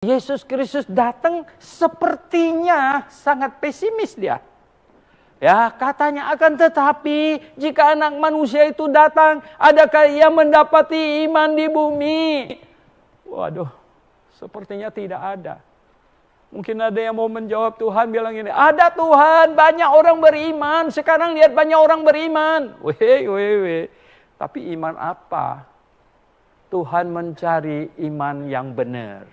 Yesus Kristus datang sepertinya sangat pesimis dia. Ya, katanya akan tetapi jika anak manusia itu datang, adakah ia mendapati iman di bumi? Waduh, sepertinya tidak ada. Mungkin ada yang mau menjawab, Tuhan bilang ini, ada Tuhan, banyak orang beriman. Sekarang lihat banyak orang beriman. Weh. Tapi iman apa? Tuhan mencari iman yang benar.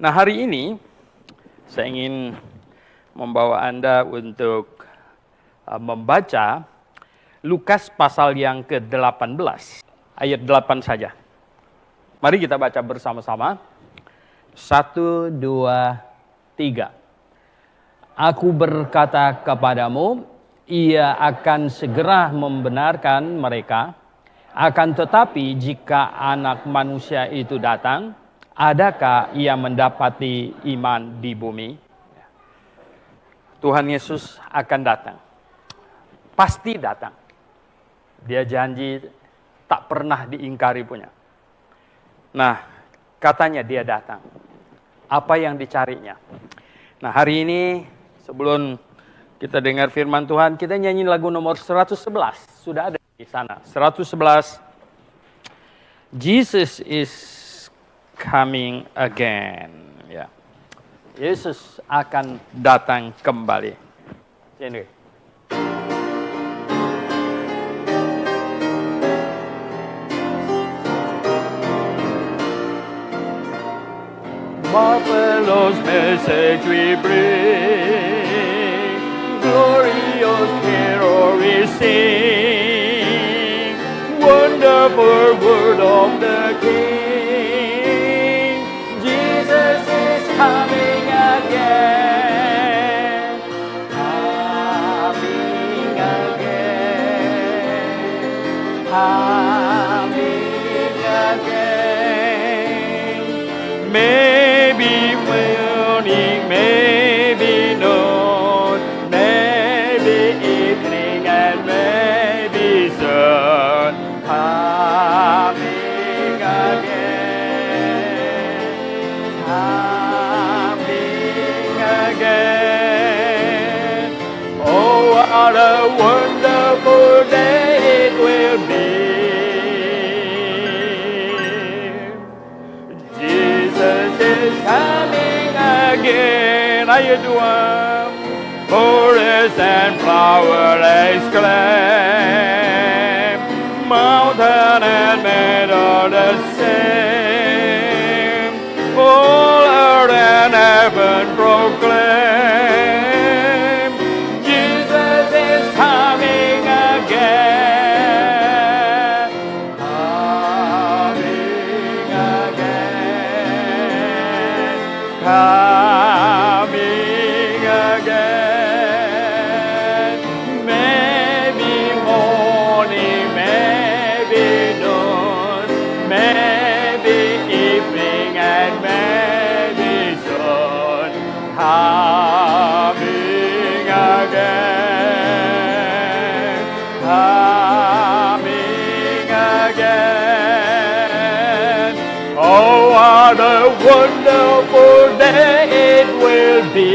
Nah, hari ini saya ingin membawa Anda untuk membaca Lukas pasal yang ke-18, ayat 8 saja. Mari kita baca bersama-sama. 1, 2, 3. Aku berkata kepadamu, ia akan segera membenarkan mereka, akan tetapi jika anak manusia itu datang, adakah ia mendapati iman di bumi? Tuhan Yesus akan datang. Pasti datang. Dia janji tak pernah diingkari punya. Nah, katanya dia datang. Apa yang dicarinya? Nah, hari ini sebelum kita dengar firman Tuhan, kita nyanyi lagu nomor 111. Sudah ada di sana. 111. Jesus is coming again. Ya. Yesus akan datang kembali. Sini. Marvelous message we bring, glorious carol we sing, wonderful word of the King. Jesus is coming again, coming again, coming again. Maybe morning, maybe noon, maybe evening, and maybe sun. Coming again, coming again. Oh, what a wonderful day it will be. Jesus is coming again. Ayo dua, forest and flower exclaim, mountain and meadow the same, all earth and heaven proclaim, Jesus is coming again, coming again, coming again. Maybe morning, maybe noon, maybe evening, and maybe sun. Coming again, coming again. Oh, what a wonderful day it will be.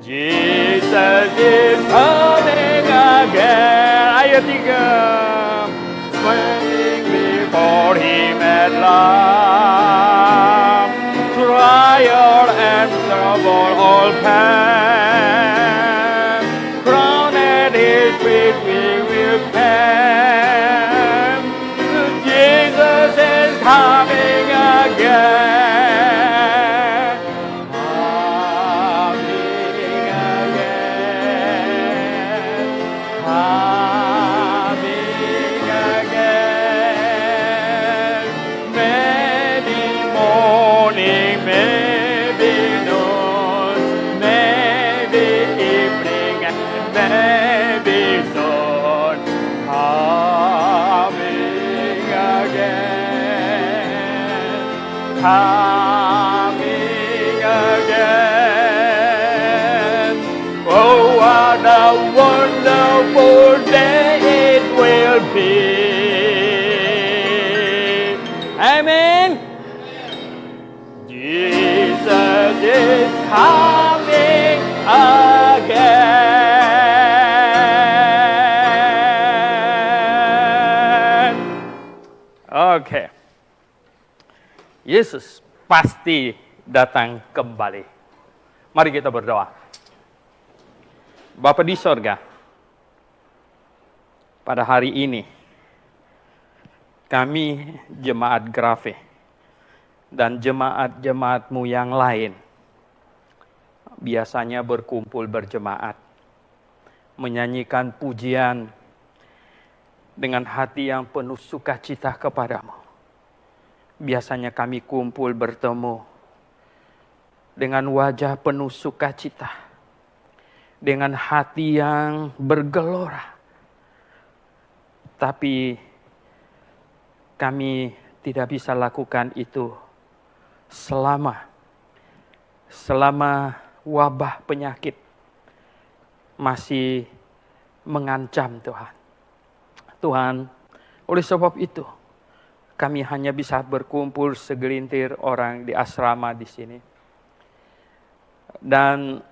Jesus is coming again. Ayat 3. Standing before him at last, trial and trouble all past, crowned at his afraid we will come. Jesus is coming again. Coming again. Coming again. Maybe morning, maybe noon, maybe evening, maybe dawn. Coming again. Coming again. Oh, what a wonderful day it will be. Amen. Jesus is coming again. Oke. Yesus pasti datang kembali. Mari kita berdoa. Bapa di sorga, pada hari ini, kami jemaat Grafe dan jemaat-jemaat-Mu yang lain biasanya berkumpul berjemaat, menyanyikan pujian dengan hati yang penuh sukacita kepadamu. Biasanya kami kumpul bertemu dengan wajah penuh sukacita, dengan hati yang bergelora. Tapi kami tidak bisa lakukan itu selama wabah penyakit masih mengancam Tuhan. Tuhan, oleh sebab itu kami hanya bisa berkumpul segelintir orang di asrama di sini. Dan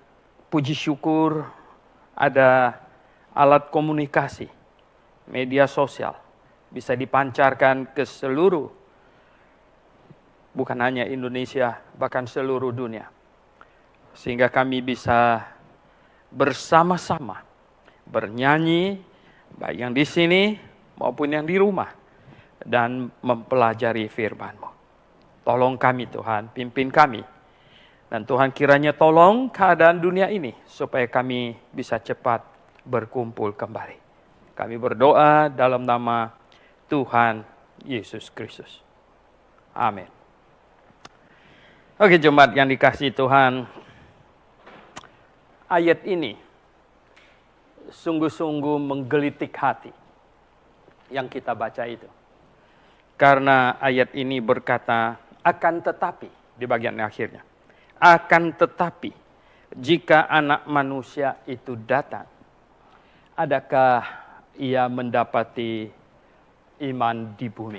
puji syukur ada alat komunikasi, media sosial, bisa dipancarkan ke seluruh, bukan hanya Indonesia, bahkan seluruh dunia. Sehingga kami bisa bersama-sama bernyanyi, baik yang di sini maupun yang di rumah, dan mempelajari firman-Mu. Tolong kami Tuhan, pimpin kami. Dan Tuhan kiranya tolong keadaan dunia ini, supaya kami bisa cepat berkumpul kembali. Kami berdoa dalam nama Tuhan Yesus Kristus. Amin. Oke jemaat yang dikasihi Tuhan, ayat ini sungguh-sungguh menggelitik hati yang kita baca itu. Karena ayat ini berkata, akan tetapi, di bagian akhirnya, akan tetapi, jika anak manusia itu datang, adakah ia mendapati iman di bumi?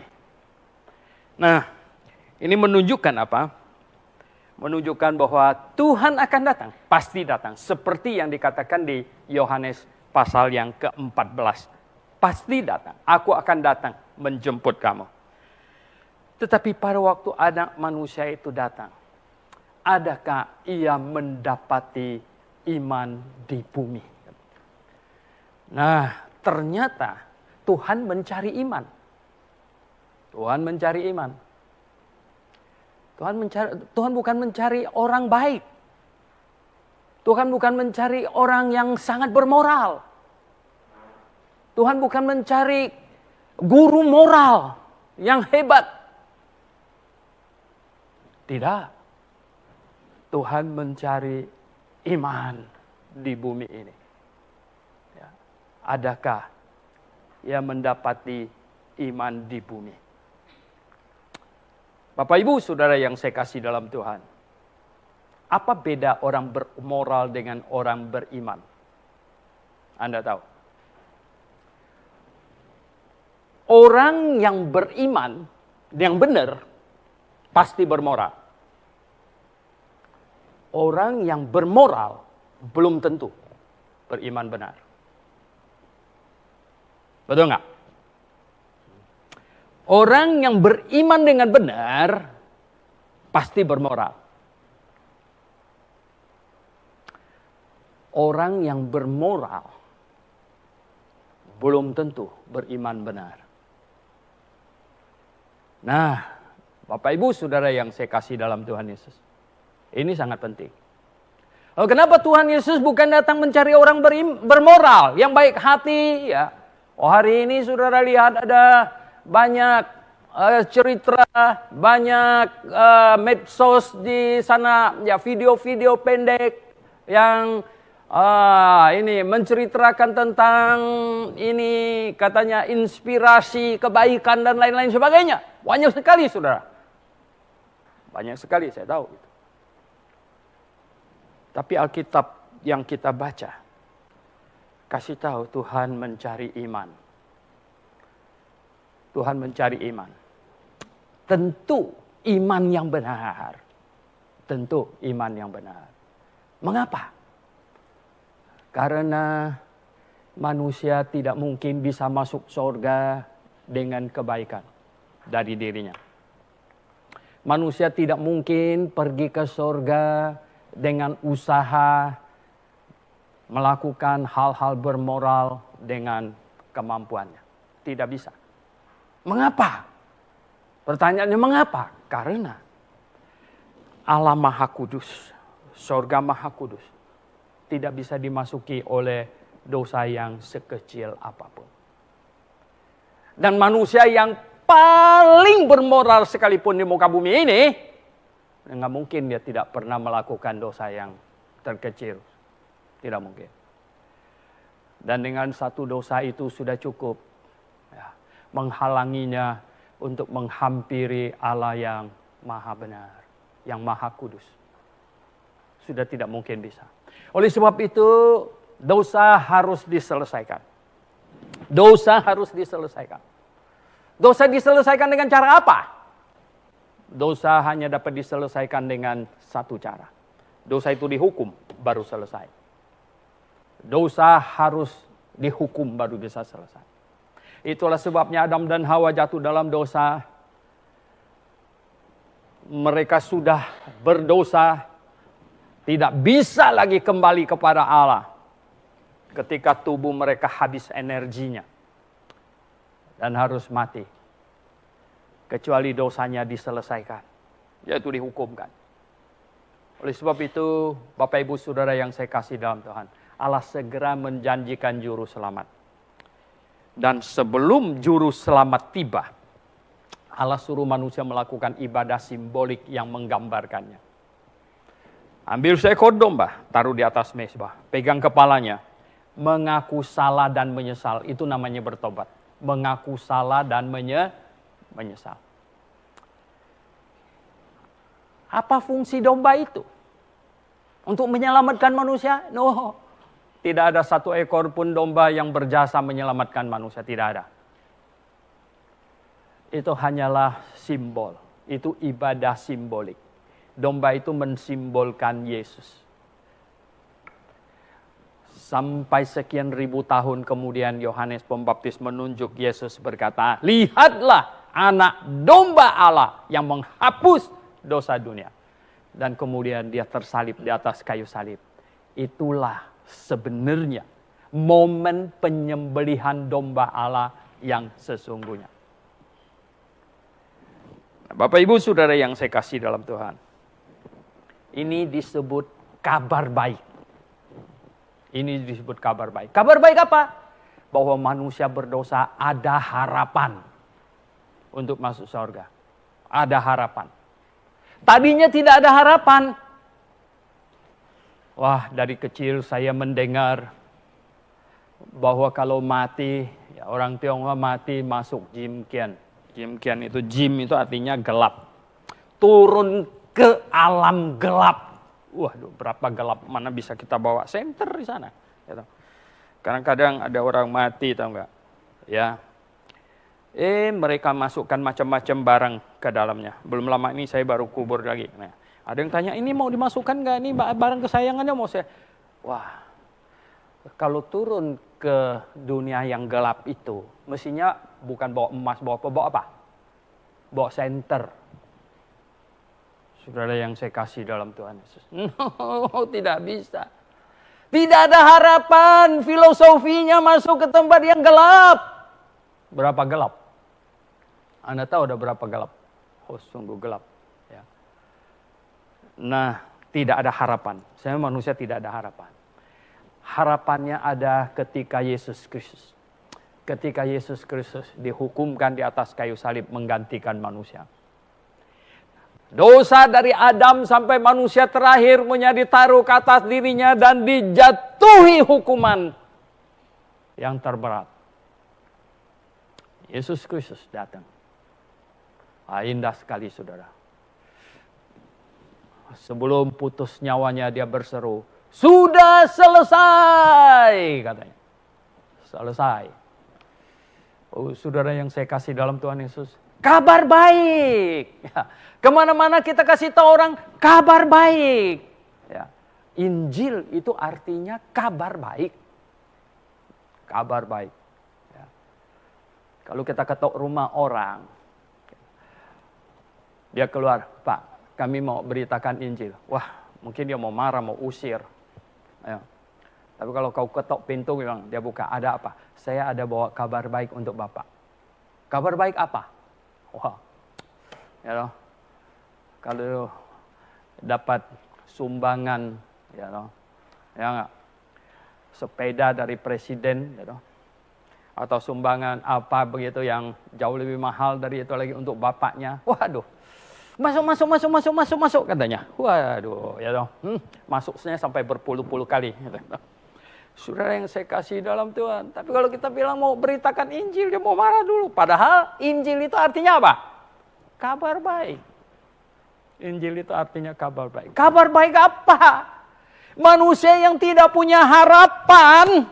Nah, ini menunjukkan apa? Menunjukkan bahwa Tuhan akan datang, pasti datang. Seperti yang dikatakan di Yohanes pasal yang ke-14. Pasti datang, aku akan datang menjemput kamu. Tetapi pada waktu anak manusia itu datang, adakah ia mendapati iman di bumi? Nah, ternyata Tuhan mencari iman. Tuhan mencari iman. Tuhan bukan mencari orang baik. Tuhan bukan mencari orang yang sangat bermoral. Tuhan bukan mencari guru moral yang hebat. Tidak. Tuhan mencari iman di bumi ini. Ya. Adakah ia mendapati iman di bumi? Bapak Ibu Saudara yang saya kasih dalam Tuhan, apa beda orang bermoral dengan orang beriman? Anda tahu? Orang yang beriman, yang benar, pasti bermoral. Orang yang bermoral belum tentu beriman benar. Betul nggak? Orang yang beriman dengan benar pasti bermoral. Orang yang bermoral belum tentu beriman benar. Nah, Bapak Ibu Saudara yang saya kasih dalam Tuhan Yesus, ini sangat penting. Lalu kenapa Tuhan Yesus bukan datang mencari orang bermoral, yang baik hati? Ya, hari ini saudara lihat ada banyak cerita, banyak medsos di sana, ya video-video pendek yang ini menceritakan tentang ini katanya inspirasi kebaikan dan lain-lain sebagainya. Banyak sekali saudara. Banyak sekali saya tahu. Tapi Alkitab yang kita baca kasih tahu Tuhan mencari iman. Tuhan mencari iman. Tentu iman yang benar. Tentu iman yang benar. Mengapa? Karena manusia tidak mungkin bisa masuk surga dengan kebaikan dari dirinya. Manusia tidak mungkin pergi ke surga dengan usaha melakukan hal-hal bermoral dengan kemampuannya. Tidak bisa. Mengapa? Pertanyaannya mengapa? Karena Allah Maha Kudus, surga Maha Kudus, tidak bisa dimasuki oleh dosa yang sekecil apapun. Dan manusia yang paling bermoral sekalipun di muka bumi ini, nggak mungkin dia tidak pernah melakukan dosa yang terkecil. Tidak mungkin. Dan dengan satu dosa itu sudah cukup ya, menghalanginya untuk menghampiri Allah yang maha benar, yang maha kudus. Sudah tidak mungkin bisa. Oleh sebab itu, dosa harus diselesaikan. Dosa harus diselesaikan. Dosa diselesaikan dengan cara apa? Dosa hanya dapat diselesaikan dengan satu cara. Dosa itu dihukum, baru selesai. Dosa harus dihukum, baru bisa selesai. Itulah sebabnya Adam dan Hawa jatuh dalam dosa. Mereka sudah berdosa, tidak bisa lagi kembali kepada Allah ketika tubuh mereka habis energinya dan harus mati. Kecuali dosanya diselesaikan, yaitu dihukumkan. Oleh sebab itu, Bapak Ibu Saudara yang saya kasih dalam Tuhan, Allah segera menjanjikan juru selamat. Dan sebelum juru selamat tiba, Allah suruh manusia melakukan ibadah simbolik yang menggambarkannya. Ambil seekor domba, taruh di atas mezbah, pegang kepalanya, mengaku salah dan menyesal. Itu namanya bertobat. Mengaku salah dan menyesal. Apa fungsi domba itu? Untuk menyelamatkan manusia? No. Tidak ada satu ekor pun domba yang berjasa menyelamatkan manusia. Tidak ada. Itu hanyalah simbol. Itu ibadah simbolik. Domba itu mensimbolkan Yesus. Sampai sekian ribu tahun kemudian Yohanes Pembaptis menunjuk Yesus berkata, lihatlah anak domba Allah yang menghapus dosa dunia. Dan kemudian dia tersalib di atas kayu salib. Itulah sebenarnya momen penyembelihan domba Allah yang sesungguhnya. Bapak Ibu Saudara yang saya kasih dalam Tuhan, ini disebut kabar baik. Ini disebut kabar baik. Kabar baik apa? Bahwa manusia berdosa ada harapan untuk masuk surga. Ada harapan. Tadinya tidak ada harapan. Wah, dari kecil saya mendengar bahwa kalau mati, ya orang Tionghoa mati masuk Jim Kian. Jim Kian itu, Jim itu artinya gelap. Turun ke alam gelap. Waduh, berapa gelap mana bisa kita bawa senter di sana. Gitu. Kadang-kadang ada orang mati, tahu nggak? Ya, mereka masukkan macam-macam barang ke dalamnya. Belum lama ini saya baru kubur lagi. Nah, ada yang tanya, ini mau dimasukkan nggak? Ini barang kesayangannya mau saya. Wah, kalau turun ke dunia yang gelap itu, mestinya bukan bawa emas, bawa apa? Bawa senter. Saudara yang saya kasih dalam Tuhan Yesus. No, tidak bisa. Tidak ada harapan, filosofinya masuk ke tempat yang gelap. Berapa gelap? Anda tahu ada berapa gelap? Oh, sungguh gelap. Ya. Nah, tidak ada harapan. Saya manusia tidak ada harapan. Harapannya ada ketika Yesus Kristus. Ketika Yesus Kristus dihukumkan di atas kayu salib menggantikan manusia. Dosa dari Adam sampai manusia terakhir ditaruh ke atas dirinya dan dijatuhi hukuman yang terberat. Yesus Kristus datang. Indah sekali saudara. Sebelum putus nyawanya dia berseru, sudah selesai katanya. Selesai. Oh saudara yang saya kasih dalam Tuhan Yesus. Kabar baik. Ya. Kemana-mana kita kasih tahu orang kabar baik. Ya. Injil itu artinya kabar baik. Kabar baik. Ya. Kalau kita ketok rumah orang, dia keluar, Pak, kami mau beritakan Injil. Wah, mungkin dia mau marah, mau usir. Ya. Tapi kalau kau ketok pintu, bilang, dia buka, ada apa? Saya ada bawa kabar baik untuk Bapak. Kabar baik apa? Wah, ya loh. Kalau dapat sumbangan, ya loh, ya enggak, sepeda dari presiden, ya loh, atau sumbangan apa begitu yang jauh lebih mahal dari itu lagi untuk bapaknya, waduh, masuk katanya, waduh, ya loh, masuknya sampai berpuluh-puluh kali. Saudara yang saya kasih dalam Tuhan. Tapi kalau kita bilang mau beritakan Injil, dia mau marah dulu. Padahal Injil itu artinya apa? Kabar baik. Injil itu artinya kabar baik. Kabar baik apa? Manusia yang tidak punya harapan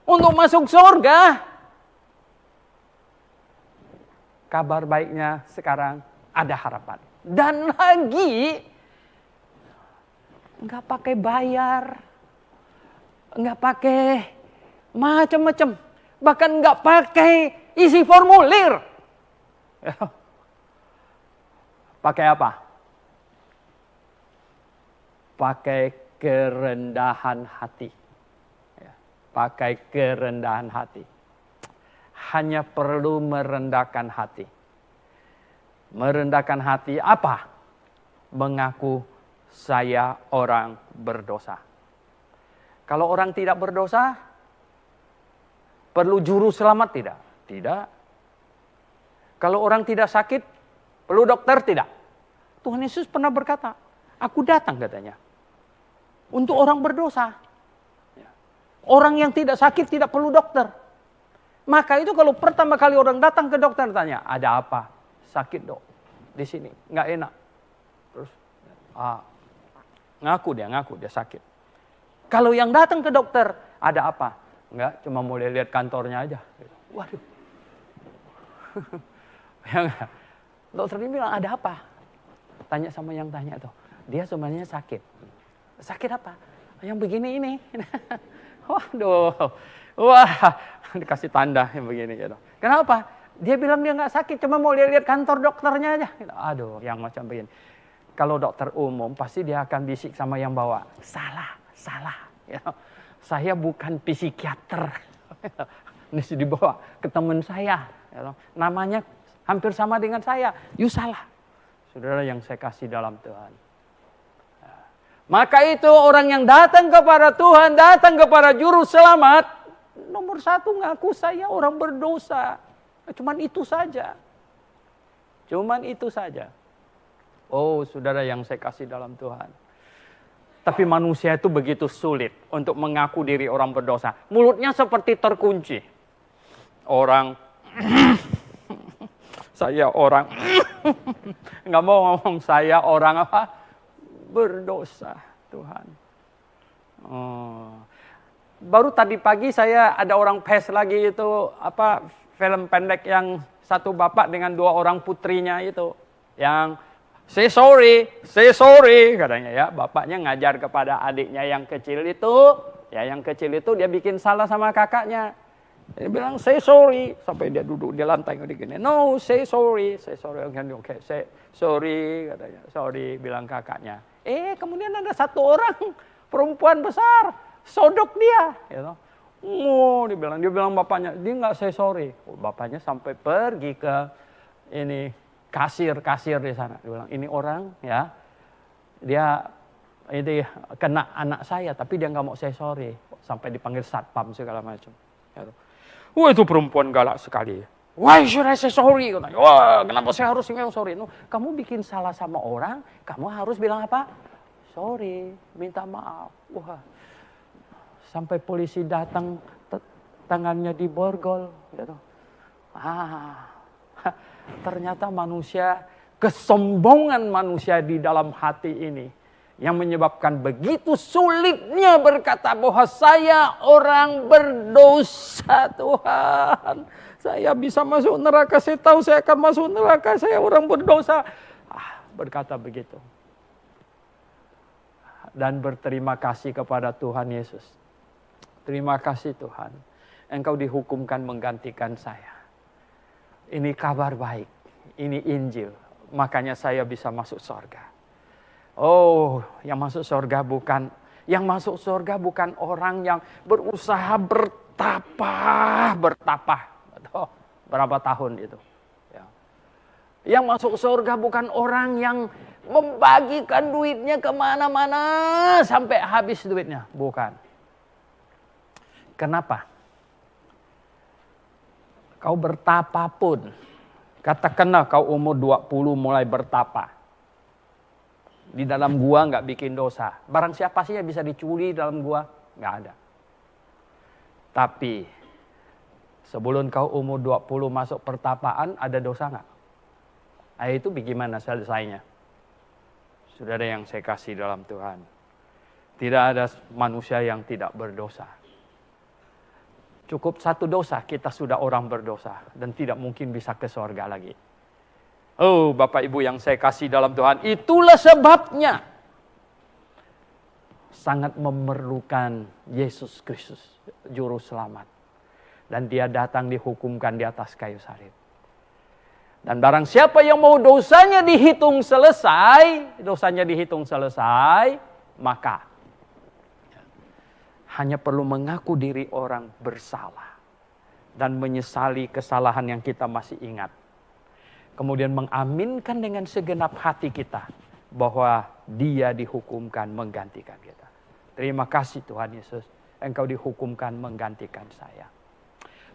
untuk masuk surga. Kabar baiknya sekarang ada harapan. Dan lagi, nggak pakai bayar. Nggak pakai macam-macam, bahkan nggak pakai isi formulir. Pakai apa? Pakai kerendahan hati. Pakai kerendahan hati. Hanya perlu merendahkan hati. Merendahkan hati apa? Mengaku saya orang berdosa. Kalau orang tidak berdosa, perlu juru selamat tidak? Tidak. Kalau orang tidak sakit, perlu dokter tidak? Tuhan Yesus pernah berkata, aku datang katanya, untuk orang berdosa. Orang yang tidak sakit tidak perlu dokter. Maka itu kalau pertama kali orang datang ke dokter tanya, ada apa? Sakit dok, di sini, nggak enak. Terus, ngaku dia sakit. Kalau yang datang ke dokter, ada apa? Enggak, cuma mau lihat kantornya aja. Waduh. Ya enggak? Dokter ini bilang, ada apa? Tanya sama yang tanya tuh. Dia sebenarnya sakit. Sakit apa? Yang begini ini. Waduh. Wah, dikasih tanda yang begini gitu. Kenapa? Dia bilang dia nggak sakit, cuma mau lihat kantor dokternya aja. Aduh, yang macam begini. Kalau dokter umum, pasti dia akan bisik sama yang bawa. Salah. Ya. Saya bukan psikiater. Ini dibawa ke teman saya. Ya. Namanya hampir sama dengan saya. You salah. Saudara yang saya kasih dalam Tuhan. Ya. Maka itu orang yang datang kepada Tuhan, datang kepada Juru Selamat. Nomor satu ngaku saya orang berdosa. Cuman itu saja. Oh saudara yang saya kasih dalam Tuhan. Tapi manusia itu begitu sulit untuk mengaku diri orang berdosa. Mulutnya seperti terkunci. Orang, saya orang, nggak mau ngomong saya orang apa? Berdosa, Tuhan. Baru tadi pagi saya ada orang pes lagi itu, film pendek yang satu bapak dengan dua orang putrinya itu. Yang say sorry katanya ya. Bapaknya ngajar kepada adiknya yang kecil itu. Ya yang kecil itu dia bikin salah sama kakaknya. Dia bilang say sorry. Sampai dia duduk di lantai gini. No, say sorry. Okay, say sorry katanya. Sorry bilang kakaknya. Kemudian ada satu orang perempuan besar. sodok dia. Gitu. Dia bilang bapaknya, dia nggak say sorry. Bapaknya sampai pergi ke ini kasir di sana. Dia bilang, ini orang ya, dia ini kena anak saya, tapi dia nggak mau say sorry. Sampai dipanggil satpam segala macam. Gitu. Wah, itu perempuan galak sekali. Why should I say sorry? Wah, kenapa saya harus bilang sorry? No, kamu bikin salah sama orang, kamu harus bilang apa? Sorry, minta maaf. Wah, sampai polisi datang, tangannya diborgol. Gitu. Ternyata manusia, kesombongan manusia di dalam hati ini yang menyebabkan begitu sulitnya berkata bahwa saya orang berdosa, Tuhan. Saya bisa masuk neraka, saya tahu saya akan masuk neraka, saya orang berdosa. Berkata begitu. Dan berterima kasih kepada Tuhan Yesus. Terima kasih Tuhan, Engkau dihukumkan menggantikan saya. Ini kabar baik, ini Injil. Makanya saya bisa masuk surga. Oh, yang masuk surga bukan orang yang berusaha bertapa. Oh, berapa tahun itu? Ya. Yang masuk surga bukan orang yang membagikan duitnya kemana-mana sampai habis duitnya. Bukan. Kenapa? Kau bertapa pun. Katakanlah kau umur 20 mulai bertapa. Di dalam gua nggak bikin dosa. Barang siapa sih yang bisa dicuri dalam gua? Nggak ada. Tapi sebelum kau umur 20 masuk pertapaan, ada dosa nggak? Itu bagaimana selesainya? Saudara yang saya kasih dalam Tuhan. Tidak ada manusia yang tidak berdosa. Cukup satu dosa, kita sudah orang berdosa. Dan tidak mungkin bisa ke surga lagi. Oh, Bapak Ibu yang saya kasih dalam Tuhan. Itulah sebabnya. Sangat memerlukan Yesus Kristus, Juru Selamat. Dan dia datang dihukumkan di atas kayu salib. Dan barang siapa yang mau dosanya dihitung selesai, maka hanya perlu mengaku diri orang bersalah. Dan menyesali kesalahan yang kita masih ingat. Kemudian mengaminkan dengan segenap hati kita. Bahwa dia dihukumkan menggantikan kita. Terima kasih Tuhan Yesus. Engkau dihukumkan menggantikan saya.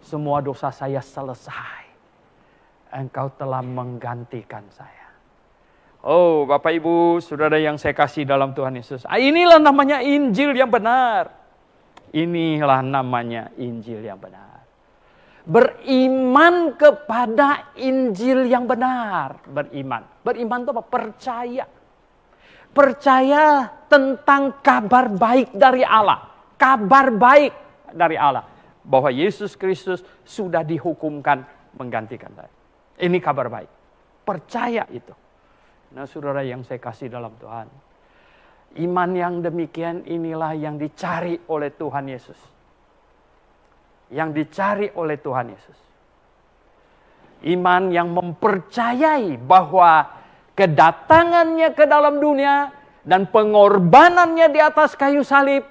Semua dosa saya selesai. Engkau telah menggantikan saya. Oh Bapak Ibu, saudara yang saya kasih dalam Tuhan Yesus. Inilah namanya Injil yang benar. Inilah namanya Injil yang benar. Beriman kepada Injil yang benar. Beriman itu apa? Percaya. Percaya tentang kabar baik dari Allah. Kabar baik dari Allah. Bahwa Yesus Kristus sudah dihukumkan menggantikan saya. Ini kabar baik. Percaya itu. Nah saudara yang saya kasih dalam Tuhan. Iman yang demikian inilah yang dicari oleh Tuhan Yesus. Yang dicari oleh Tuhan Yesus. Iman yang mempercayai bahwa kedatangannya ke dalam dunia dan pengorbanannya di atas kayu salib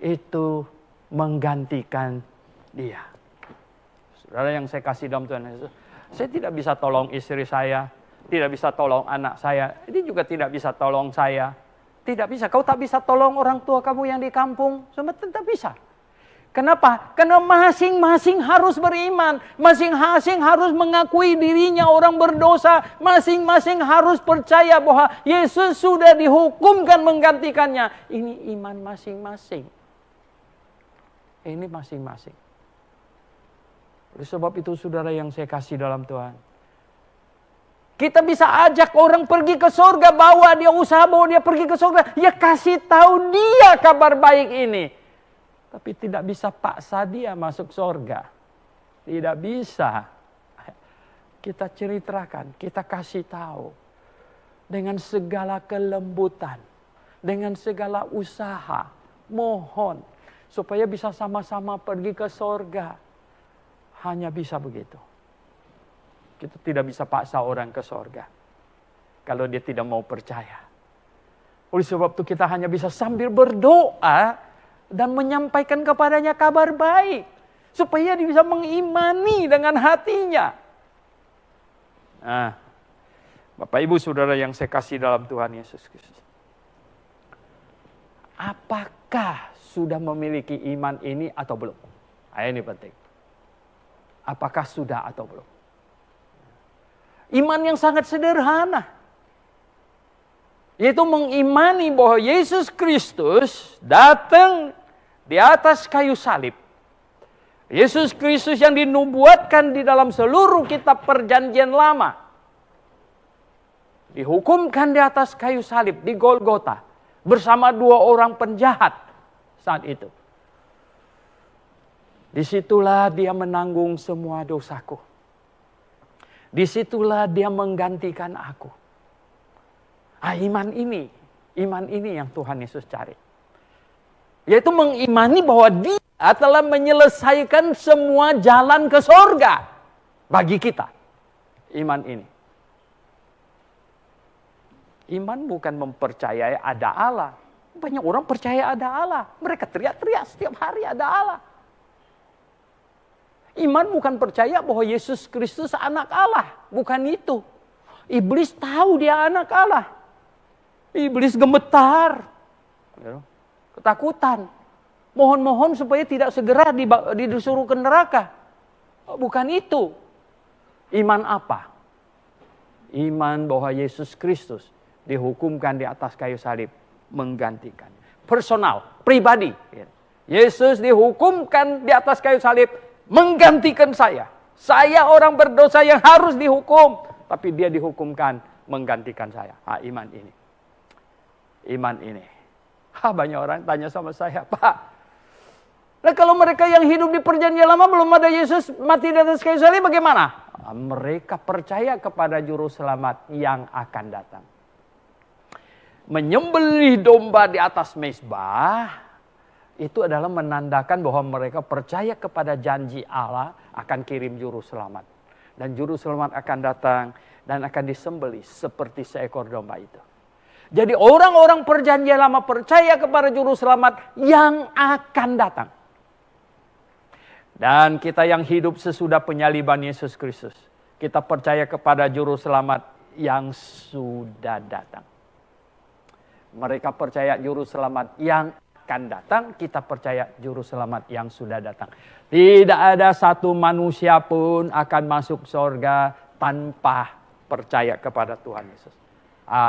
itu menggantikan dia. Saudara yang saya kasih dalam Tuhan Yesus, saya tidak bisa tolong istri saya, tidak bisa tolong anak saya, ini juga tidak bisa tolong saya. Tidak bisa, kau tak bisa tolong orang tua kamu yang di kampung, semua tidak bisa. Kenapa? Karena masing-masing harus beriman, masing-masing harus mengakui dirinya orang berdosa, masing-masing harus percaya bahwa Yesus sudah dihukumkan menggantikannya. Ini iman masing-masing. Ini masing-masing. Oleh sebab itu saudara yang saya kasih dalam Tuhan. Kita bisa ajak orang pergi ke surga, bawa dia usaha, bawa dia pergi ke surga. Ya kasih tahu dia kabar baik ini. Tapi tidak bisa paksa dia masuk surga. Tidak bisa. Kita ceritakan, kita kasih tahu. Dengan segala kelembutan. Dengan segala usaha. Mohon. Supaya bisa sama-sama pergi ke surga. Hanya bisa begitu. Kita tidak bisa paksa orang ke surga. Kalau dia tidak mau percaya. Oleh sebab itu kita hanya bisa sambil berdoa. dan menyampaikan kepadanya kabar baik. Supaya dia bisa mengimani dengan hatinya. Nah, Bapak Ibu Saudara yang saya kasih dalam Tuhan Yesus Kristus. Apakah sudah memiliki iman ini atau belum? Nah, ini penting. Apakah sudah atau belum? Iman yang sangat sederhana. Yaitu mengimani bahwa Yesus Kristus datang di atas kayu salib. Yesus Kristus yang dinubuatkan di dalam seluruh kitab perjanjian lama. Dihukumkan di atas kayu salib di Golgota. Bersama 2 orang penjahat saat itu. Disitulah dia menanggung semua dosaku. Disitulah dia menggantikan aku. Iman ini yang Tuhan Yesus cari. Yaitu mengimani bahwa dia telah menyelesaikan semua jalan ke sorga bagi kita. Iman ini. Iman bukan mempercayai ada Allah. Banyak orang percaya ada Allah. Mereka teriak-teriak setiap hari ada Allah. Iman bukan percaya bahwa Yesus Kristus anak Allah. Bukan itu. Iblis tahu dia anak Allah. Iblis gemetar. Ketakutan. Mohon-mohon supaya tidak segera disuruh ke neraka. Bukan itu. Iman apa? Iman bahwa Yesus Kristus dihukumkan di atas kayu salib. Menggantikan. Personal, pribadi. Yesus dihukumkan di atas kayu salib. Menggantikan saya. Saya orang berdosa yang harus dihukum. Tapi dia dihukumkan menggantikan saya. Iman ini. Iman ini. Banyak orang tanya sama saya, Pak. Nah, kalau mereka yang hidup di perjanjian lama belum ada Yesus mati di atas kayu salib bagaimana? Mereka percaya kepada juru selamat yang akan datang. Menyembelih domba di atas mezbah itu adalah menandakan bahwa mereka percaya kepada janji Allah akan kirim juru selamat. Dan juru selamat akan datang dan akan disembelih seperti seekor domba itu. Jadi orang-orang perjanjian lama percaya kepada juru selamat yang akan datang. Dan kita yang hidup sesudah penyaliban Yesus Kristus, kita percaya kepada juru selamat yang sudah datang. Mereka percaya juru selamat yang akan datang, kita percaya juru selamat yang sudah datang. Tidak ada satu manusia pun akan masuk surga tanpa percaya kepada Tuhan Yesus.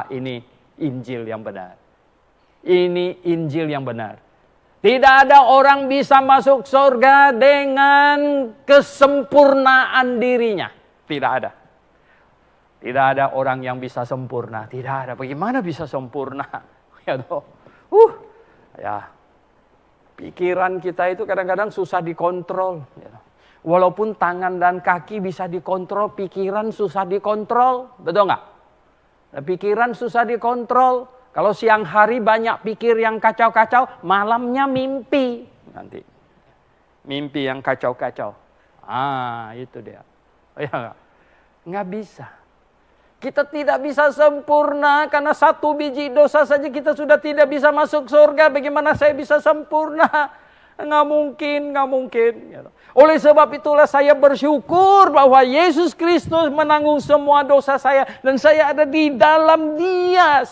Ini Injil yang benar. Ini Injil yang benar. Tidak ada orang bisa masuk surga dengan kesempurnaan dirinya. Tidak ada. Tidak ada orang yang bisa sempurna. Tidak ada. Bagaimana bisa sempurna? Pikiran kita itu kadang-kadang susah dikontrol. Walaupun tangan dan kaki bisa dikontrol, pikiran susah dikontrol. Betul nggak? Pikiran susah dikontrol. Kalau siang hari banyak pikir yang kacau-kacau, malamnya mimpi. Nanti mimpi yang kacau-kacau. Itu dia. Nggak bisa. Kita tidak bisa sempurna karena satu biji dosa saja kita sudah tidak bisa masuk surga. Bagaimana saya bisa sempurna? Nggak mungkin. Oleh sebab itulah saya bersyukur bahwa Yesus Kristus menanggung semua dosa saya. Dan saya ada di dalam Dia.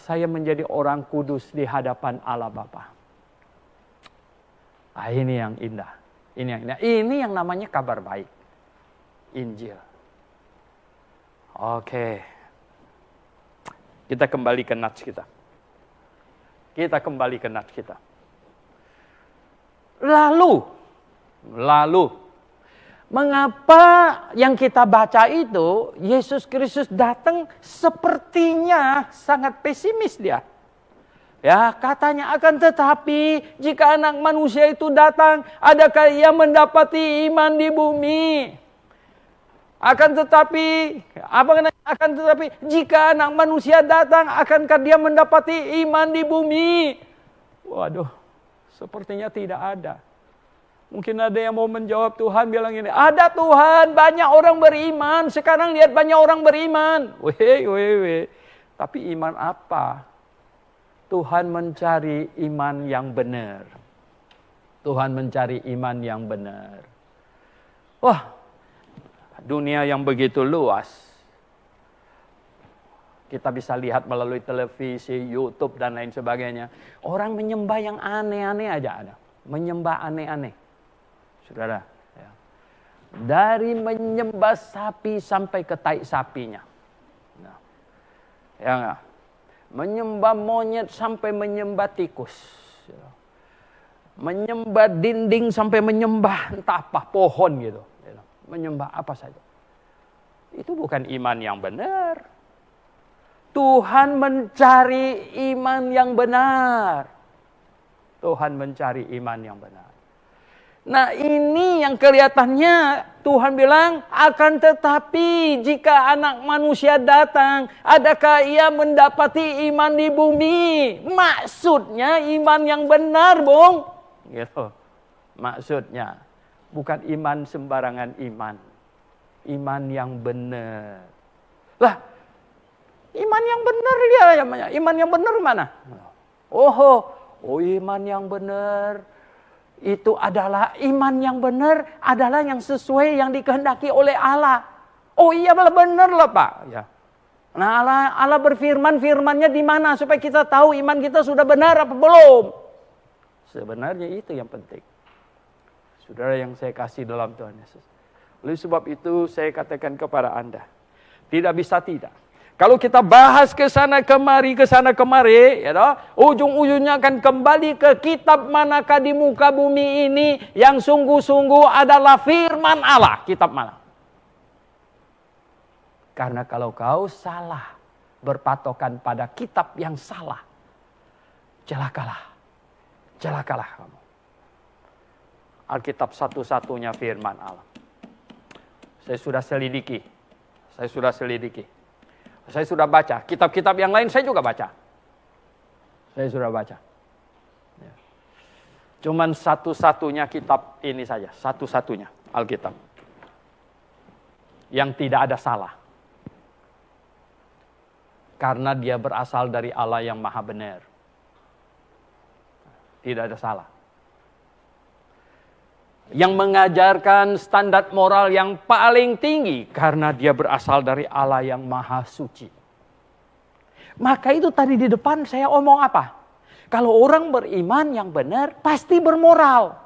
Saya menjadi orang kudus di hadapan Allah Bapa. Ini yang indah. Ini yang namanya kabar baik. Injil. Oke. Kita kembali ke nats kita. Lalu, mengapa yang kita baca itu, Yesus Kristus datang sepertinya sangat pesimis dia. Ya, katanya akan tetapi jika anak manusia itu datang, adakah ia mendapati iman di bumi? Akan tetapi jika anak manusia datang, akankah dia mendapati iman di bumi? Waduh, sepertinya tidak ada. Mungkin ada yang mau menjawab, Tuhan bilang ini, ada Tuhan, banyak orang beriman. Sekarang lihat banyak orang beriman. Tapi iman apa? Tuhan mencari iman yang benar. Tuhan mencari iman yang benar. Wah, dunia yang begitu luas. Kita bisa lihat melalui televisi, YouTube, dan lain sebagainya. Orang menyembah yang aneh-aneh aja ada. Menyembah aneh-aneh. Saudara. Ya. Dari menyembah sapi sampai ke tai sapinya. Nah, ya enggak? Menyembah monyet sampai menyembah tikus. Menyembah dinding sampai menyembah entah apa, pohon gitu. Menyembah apa saja. Itu bukan iman yang benar. Tuhan mencari iman yang benar. Tuhan mencari iman yang benar. Nah, ini yang kelihatannya Tuhan bilang, akan tetapi jika anak manusia datang, adakah ia mendapati iman di bumi? Maksudnya iman yang benar, Bung. Gitu. Maksudnya bukan iman sembarangan iman. Iman yang benar. Lah, iman yang benar dia namanya. Iman yang benar mana? Oh, iman yang benar. Itu adalah iman yang benar, adalah yang sesuai yang dikehendaki oleh Allah. Oh iya benar lah Pak. Ya. Nah Allah berfirman, firmannya di mana supaya kita tahu iman kita sudah benar apa belum. Sebenarnya itu yang penting. Saudara yang saya kasih dalam Tuhan Yesus. Oleh sebab itu saya katakan kepada Anda, tidak bisa tidak. Kalau kita bahas ke sana kemari, ya toh, ujung-ujungnya akan kembali ke kitab manakah di muka bumi ini yang sungguh-sungguh adalah firman Allah. Kitab mana? Karena kalau kau salah berpatokan pada kitab yang salah, celakalah. Celakalah kamu. Alkitab satu-satunya firman Allah. Saya sudah selidiki. Saya sudah baca. Kitab-kitab yang lain saya juga baca. Saya sudah baca. Ya. Cuman satu-satunya kitab ini saja. Satu-satunya Alkitab. Yang tidak ada salah. Karena dia berasal dari Allah yang maha benar. Tidak ada salah. Yang mengajarkan standar moral yang paling tinggi karena dia berasal dari Allah yang maha suci. Maka itu tadi di depan saya omong apa? Kalau orang beriman yang benar pasti bermoral.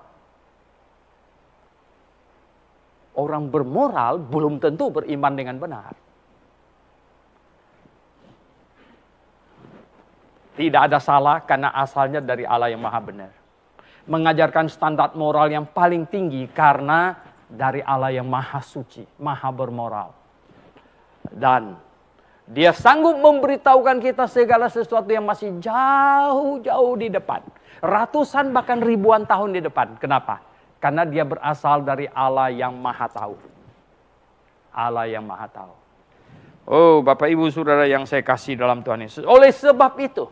Orang bermoral belum tentu beriman dengan benar. Tidak ada salah karena asalnya dari Allah yang maha benar. Mengajarkan standar moral yang paling tinggi karena dari Allah yang maha suci, maha bermoral. Dan dia sanggup memberitahukan kita segala sesuatu yang masih jauh-jauh di depan. Ratusan bahkan ribuan tahun di depan. Kenapa? Karena dia berasal dari Allah yang maha tahu. Allah yang maha tahu. Oh Bapak Ibu Saudara yang saya kasih dalam Tuhan Yesus. Oleh sebab itu,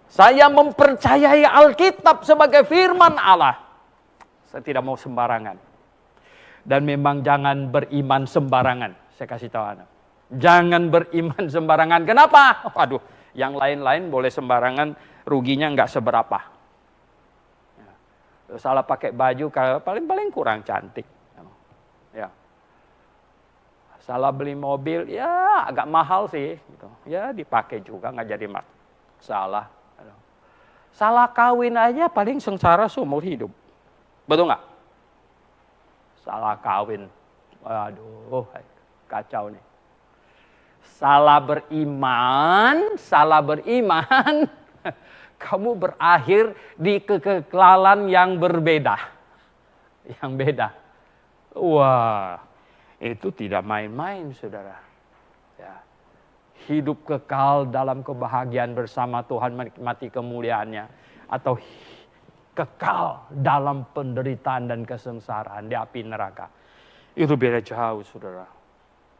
saya mempercayai Alkitab sebagai firman Allah. Saya tidak mau sembarangan. Dan memang jangan beriman sembarangan. Saya kasih tahu Anda. Jangan beriman sembarangan. Kenapa? Waduh, yang lain-lain boleh sembarangan, ruginya nggak seberapa. Salah pakai baju, paling-paling kurang cantik. Ya. Salah beli mobil, ya agak mahal sih. Gitu. Ya dipakai juga, nggak jadi salah. Salah kawin aja paling sengsara seumur hidup. Betul nggak? Salah kawin. Waduh, kacau nih. Salah beriman, kamu berakhir di kekekalan yang berbeda. Yang beda. Wah, itu tidak main-main, saudara. Ya. Hidup kekal dalam kebahagiaan bersama Tuhan menikmati kemuliaannya. Atau kekal dalam penderitaan dan kesengsaraan di api neraka. Itu beda jauh, saudara.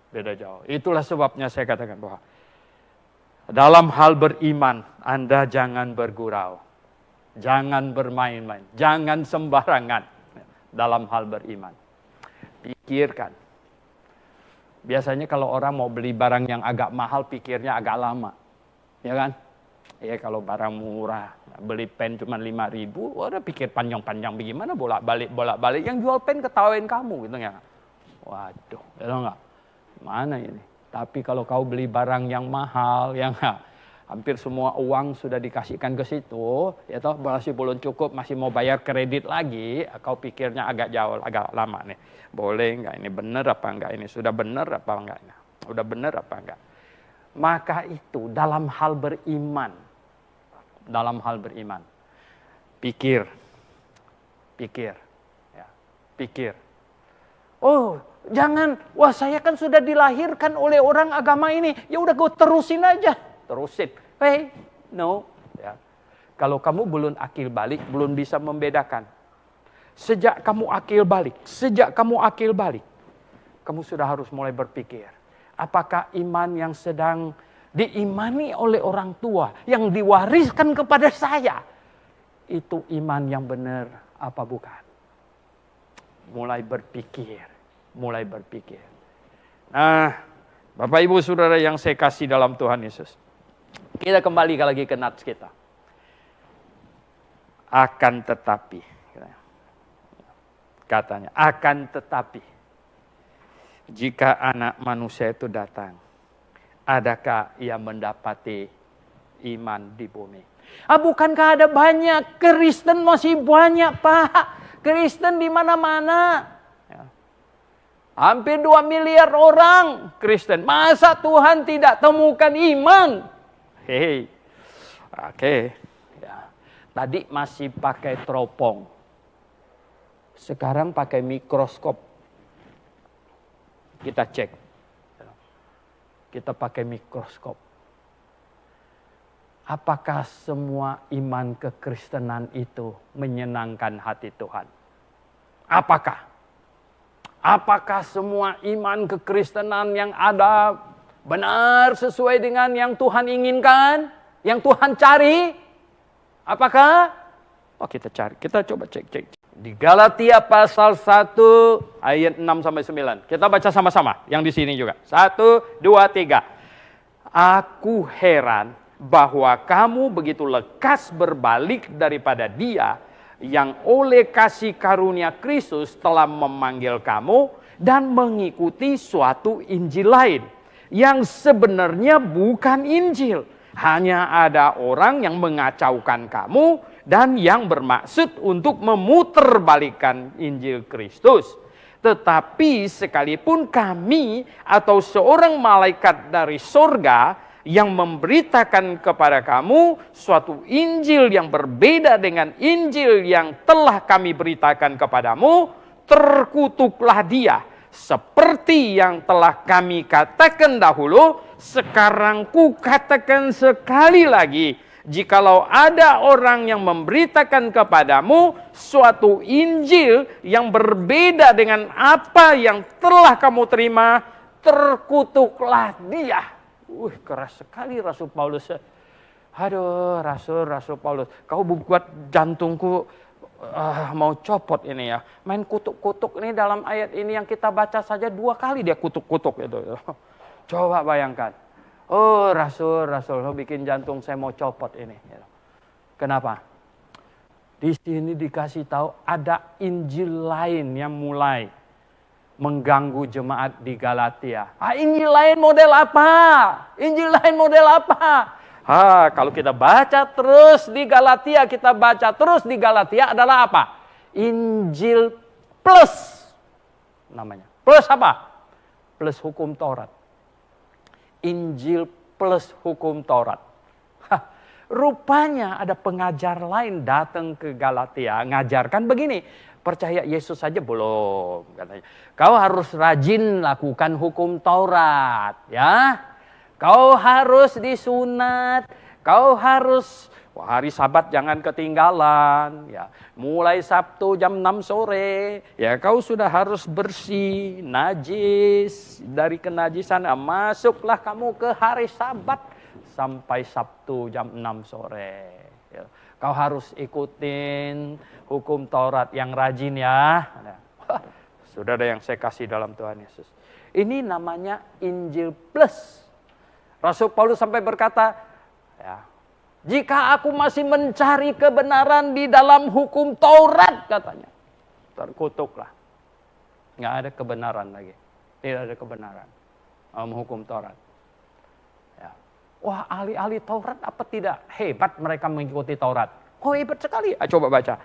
Beda jauh. Itulah sebabnya saya katakan bahwa dalam hal beriman, Anda jangan bergurau. Jangan bermain-main. Jangan sembarangan dalam hal beriman. Pikirkan. Biasanya kalau orang mau beli barang yang agak mahal, pikirnya agak lama. Ya kan? Ya kalau barang murah, beli pen cuma 5.000, udah pikir panjang-panjang bagaimana bolak-balik. Yang jual pen ketawain kamu gitu ya. Waduh, ya enggak. Mana ini? Tapi kalau kau beli barang yang mahal, yang hampir semua uang sudah dikasihkan ke situ, ya toh masih belum cukup, masih mau bayar kredit lagi, kau pikirnya agak jauh, agak lama nih. Boleh enggak ini, benar apa enggak ini, sudah benar apa enggak ini, udah benar apa enggak. Maka itu dalam hal beriman, pikir, ya, pikir. Oh, jangan, wah saya kan sudah dilahirkan oleh orang agama ini, ya udah gue terusin aja, Hey, no, ya. Kalau kamu belum akil balik, belum bisa membedakan. Sejak kamu akil balik, kamu sudah harus mulai berpikir, apakah iman yang sedang diimani oleh orang tua, yang diwariskan kepada saya, itu iman yang benar apa bukan? Mulai berpikir. Nah, Bapak Ibu Saudara yang saya kasih dalam Tuhan Yesus, kita kembali lagi ke nats kita. Akan tetapi, katanya, akan tetapi, jika Anak Manusia itu datang, adakah ia mendapati iman di bumi? Bukankah ada banyak Kristen, masih banyak Pak. Kristen di mana-mana. Ya. Hampir 2 miliar orang Kristen. Masa Tuhan tidak temukan iman? Hei. Oke. Ya. Tadi masih pakai teropong. Sekarang pakai mikroskop. Kita cek. Kita pakai mikroskop. Apakah semua iman kekristenan itu menyenangkan hati Tuhan? Apakah semua iman kekristenan yang ada benar sesuai dengan yang Tuhan inginkan? Yang Tuhan cari? Apakah? Oh, kita cari. Kita coba cek. Di Galatia pasal 1 ayat 6-9. Kita baca sama-sama yang di sini juga. 1, 2, 3. Aku heran bahwa kamu begitu lekas berbalik daripada Dia yang oleh kasih karunia Kristus telah memanggil kamu dan mengikuti suatu Injil lain yang sebenarnya bukan Injil. Hanya ada orang yang mengacaukan kamu dan yang bermaksud untuk memutarbalikkan Injil Kristus. Tetapi sekalipun kami atau seorang malaikat dari surga yang memberitakan kepada kamu suatu Injil yang berbeda dengan Injil yang telah kami beritakan kepadamu, terkutuklah dia. Seperti yang telah kami katakan dahulu, sekarang ku katakan sekali lagi, jikalau ada orang yang memberitakan kepadamu suatu Injil yang berbeda dengan apa yang telah kamu terima, terkutuklah dia. Keras sekali Rasul Paulus. Aduh, Rasul Paulus, kau buat jantungku mau copot ini ya. Main kutuk-kutuk ini dalam ayat ini yang kita baca saja 2 kali dia kutuk-kutuk itu. Coba bayangkan. Oh Rasul, lo bikin jantung saya mau copot ini. Kenapa? Di sini dikasih tahu ada Injil lain yang mulai mengganggu jemaat di Galatia. Injil lain model apa? Kalau kita baca terus di Galatia, adalah apa? Injil plus namanya. Plus apa? Plus hukum Taurat. Injil plus hukum Taurat. Rupanya ada pengajar lain datang ke Galatia, ngajarkan begini, percaya Yesus saja belum, katanya. Kau harus rajin lakukan hukum Taurat, ya. Kau harus disunat, kau harus hari Sabat jangan ketinggalan, ya. Mulai Sabtu jam 6 sore, ya kau sudah harus bersih, najis, dari kenajisan, masuklah kamu ke hari Sabat sampai Sabtu jam 6 sore. Ya. Kau harus ikutin hukum Taurat yang rajin ya. Saudara yang saya kasih dalam Tuhan Yesus. Ini namanya Injil plus. Rasul Paulus sampai berkata, ya, Jika aku masih mencari kebenaran di dalam hukum Taurat, katanya, terkutuklah. Nggak ada kebenaran lagi. Tidak ada kebenaran dalam hukum Taurat. Ya. Wah, ahli-ahli Taurat apa tidak hebat mereka mengikuti Taurat? Oh, hebat sekali. Coba baca.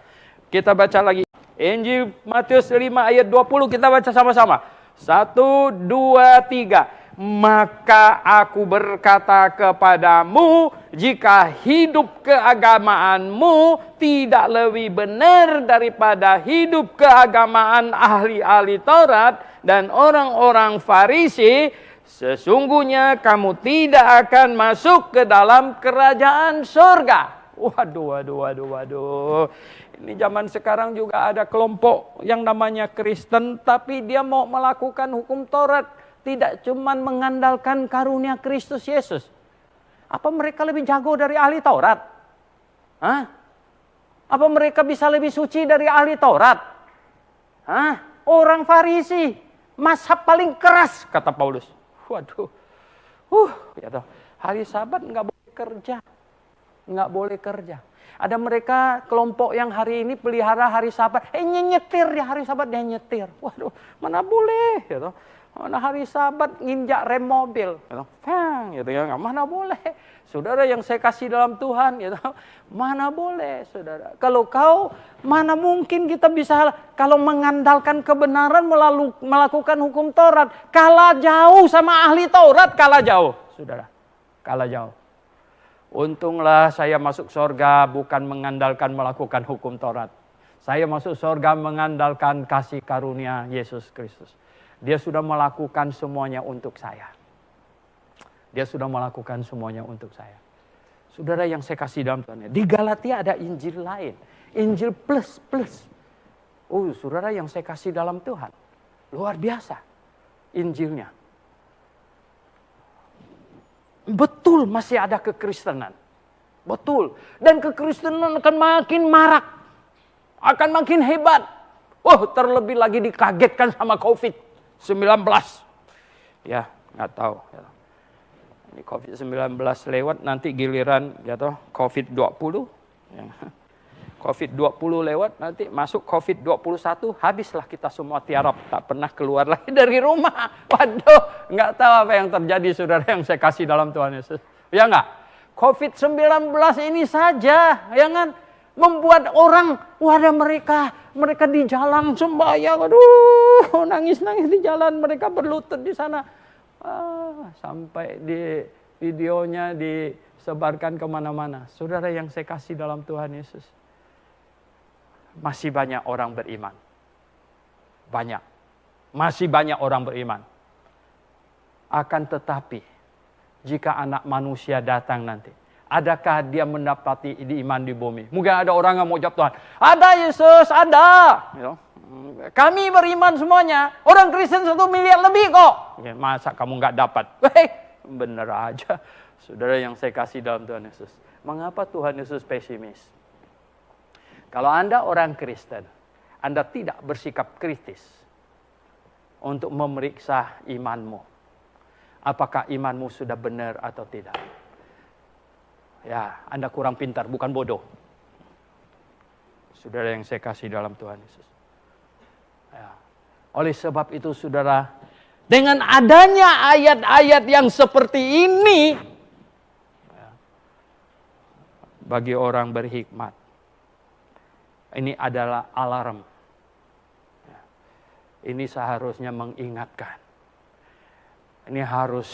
Kita baca lagi. Injil Matius 5 ayat 20, kita baca sama-sama. 1, 2, 3. Maka aku berkata kepadamu, jika hidup keagamaanmu tidak lebih benar daripada hidup keagamaan ahli-ahli Taurat dan orang-orang Farisi, sesungguhnya kamu tidak akan masuk ke dalam kerajaan surga. Waduh. Ini zaman sekarang juga ada kelompok yang namanya Kristen, tapi dia mau melakukan hukum Taurat. Tidak cuma mengandalkan karunia Kristus Yesus. Apa mereka lebih jago dari ahli Taurat? Hah? Apa mereka bisa lebih suci dari ahli Taurat? Hah? Orang Farisi, mazhab paling keras, kata Paulus. Waduh. Ya toh. Hari Sabat nggak boleh kerja. Nggak boleh kerja. Ada mereka kelompok yang hari ini pelihara hari Sabat. Nyetir di hari Sabat, dia nyetir. Waduh, mana boleh. Ya toh. Mana hari Sabat nginjak rem mobil, gitu ya, mana boleh. Saudara yang saya kasih dalam Tuhan, gitu, mana boleh, saudara. Kalau kau, mana mungkin kita bisa, kalau mengandalkan kebenaran melakukan hukum Taurat, kalah jauh sama ahli Taurat, kalah jauh, saudara, kalah jauh. Untunglah saya masuk surga bukan mengandalkan melakukan hukum Taurat. Saya masuk surga mengandalkan kasih karunia Yesus Kristus. Dia sudah melakukan semuanya untuk saya. Dia sudah melakukan semuanya untuk saya. Saudara yang saya kasih dalam Tuhan. Di Galatia ada Injil lain. Injil plus. Oh, saudara yang saya kasih dalam Tuhan. Luar biasa Injilnya. Betul masih ada kekristenan. Betul. Dan kekristenan akan makin marak. Akan makin hebat. Oh, terlebih lagi dikagetkan sama COVID-19. Ya, nggak tahu. Ini COVID-19 lewat, nanti giliran ya toh COVID-20. Ya. COVID-20 lewat, nanti masuk COVID-21, habislah kita semua tiarap, tak pernah keluar lagi dari rumah. Waduh, nggak tahu apa yang terjadi, saudara yang saya kasih dalam Tuhan Yesus. Ya nggak? COVID-19 ini saja, ya kan? Membuat orang, wadah mereka di jalan sembahyang, aduh, nangis-nangis di jalan, mereka berlutut di sana. Sampai di videonya disebarkan kemana-mana. Saudara yang saya kasih dalam Tuhan Yesus. Masih banyak orang beriman. Banyak. Masih banyak orang beriman. Akan tetapi, jika anak manusia datang nanti, adakah dia mendapati iman di bumi? Mungkin ada orang yang mau jawab Tuhan, ada Yesus, ada. Kami beriman semuanya. Orang Kristen 1 miliar lebih kok. Masa kamu nggak dapat? Bener aja. Saudara yang saya kasih dalam Tuhan Yesus. Mengapa Tuhan Yesus pesimis? Kalau Anda orang Kristen, Anda tidak bersikap kritis untuk memeriksa imanmu. Apakah imanmu sudah benar atau tidak? Ya, Anda kurang pintar, bukan bodoh. Saudara yang saya kasih dalam Tuhan Yesus. Ya. Oleh sebab itu, saudara, dengan adanya ayat-ayat yang seperti ini, ya, bagi orang berhikmat, ini adalah alarm. Ya. Ini seharusnya mengingatkan. Ini harus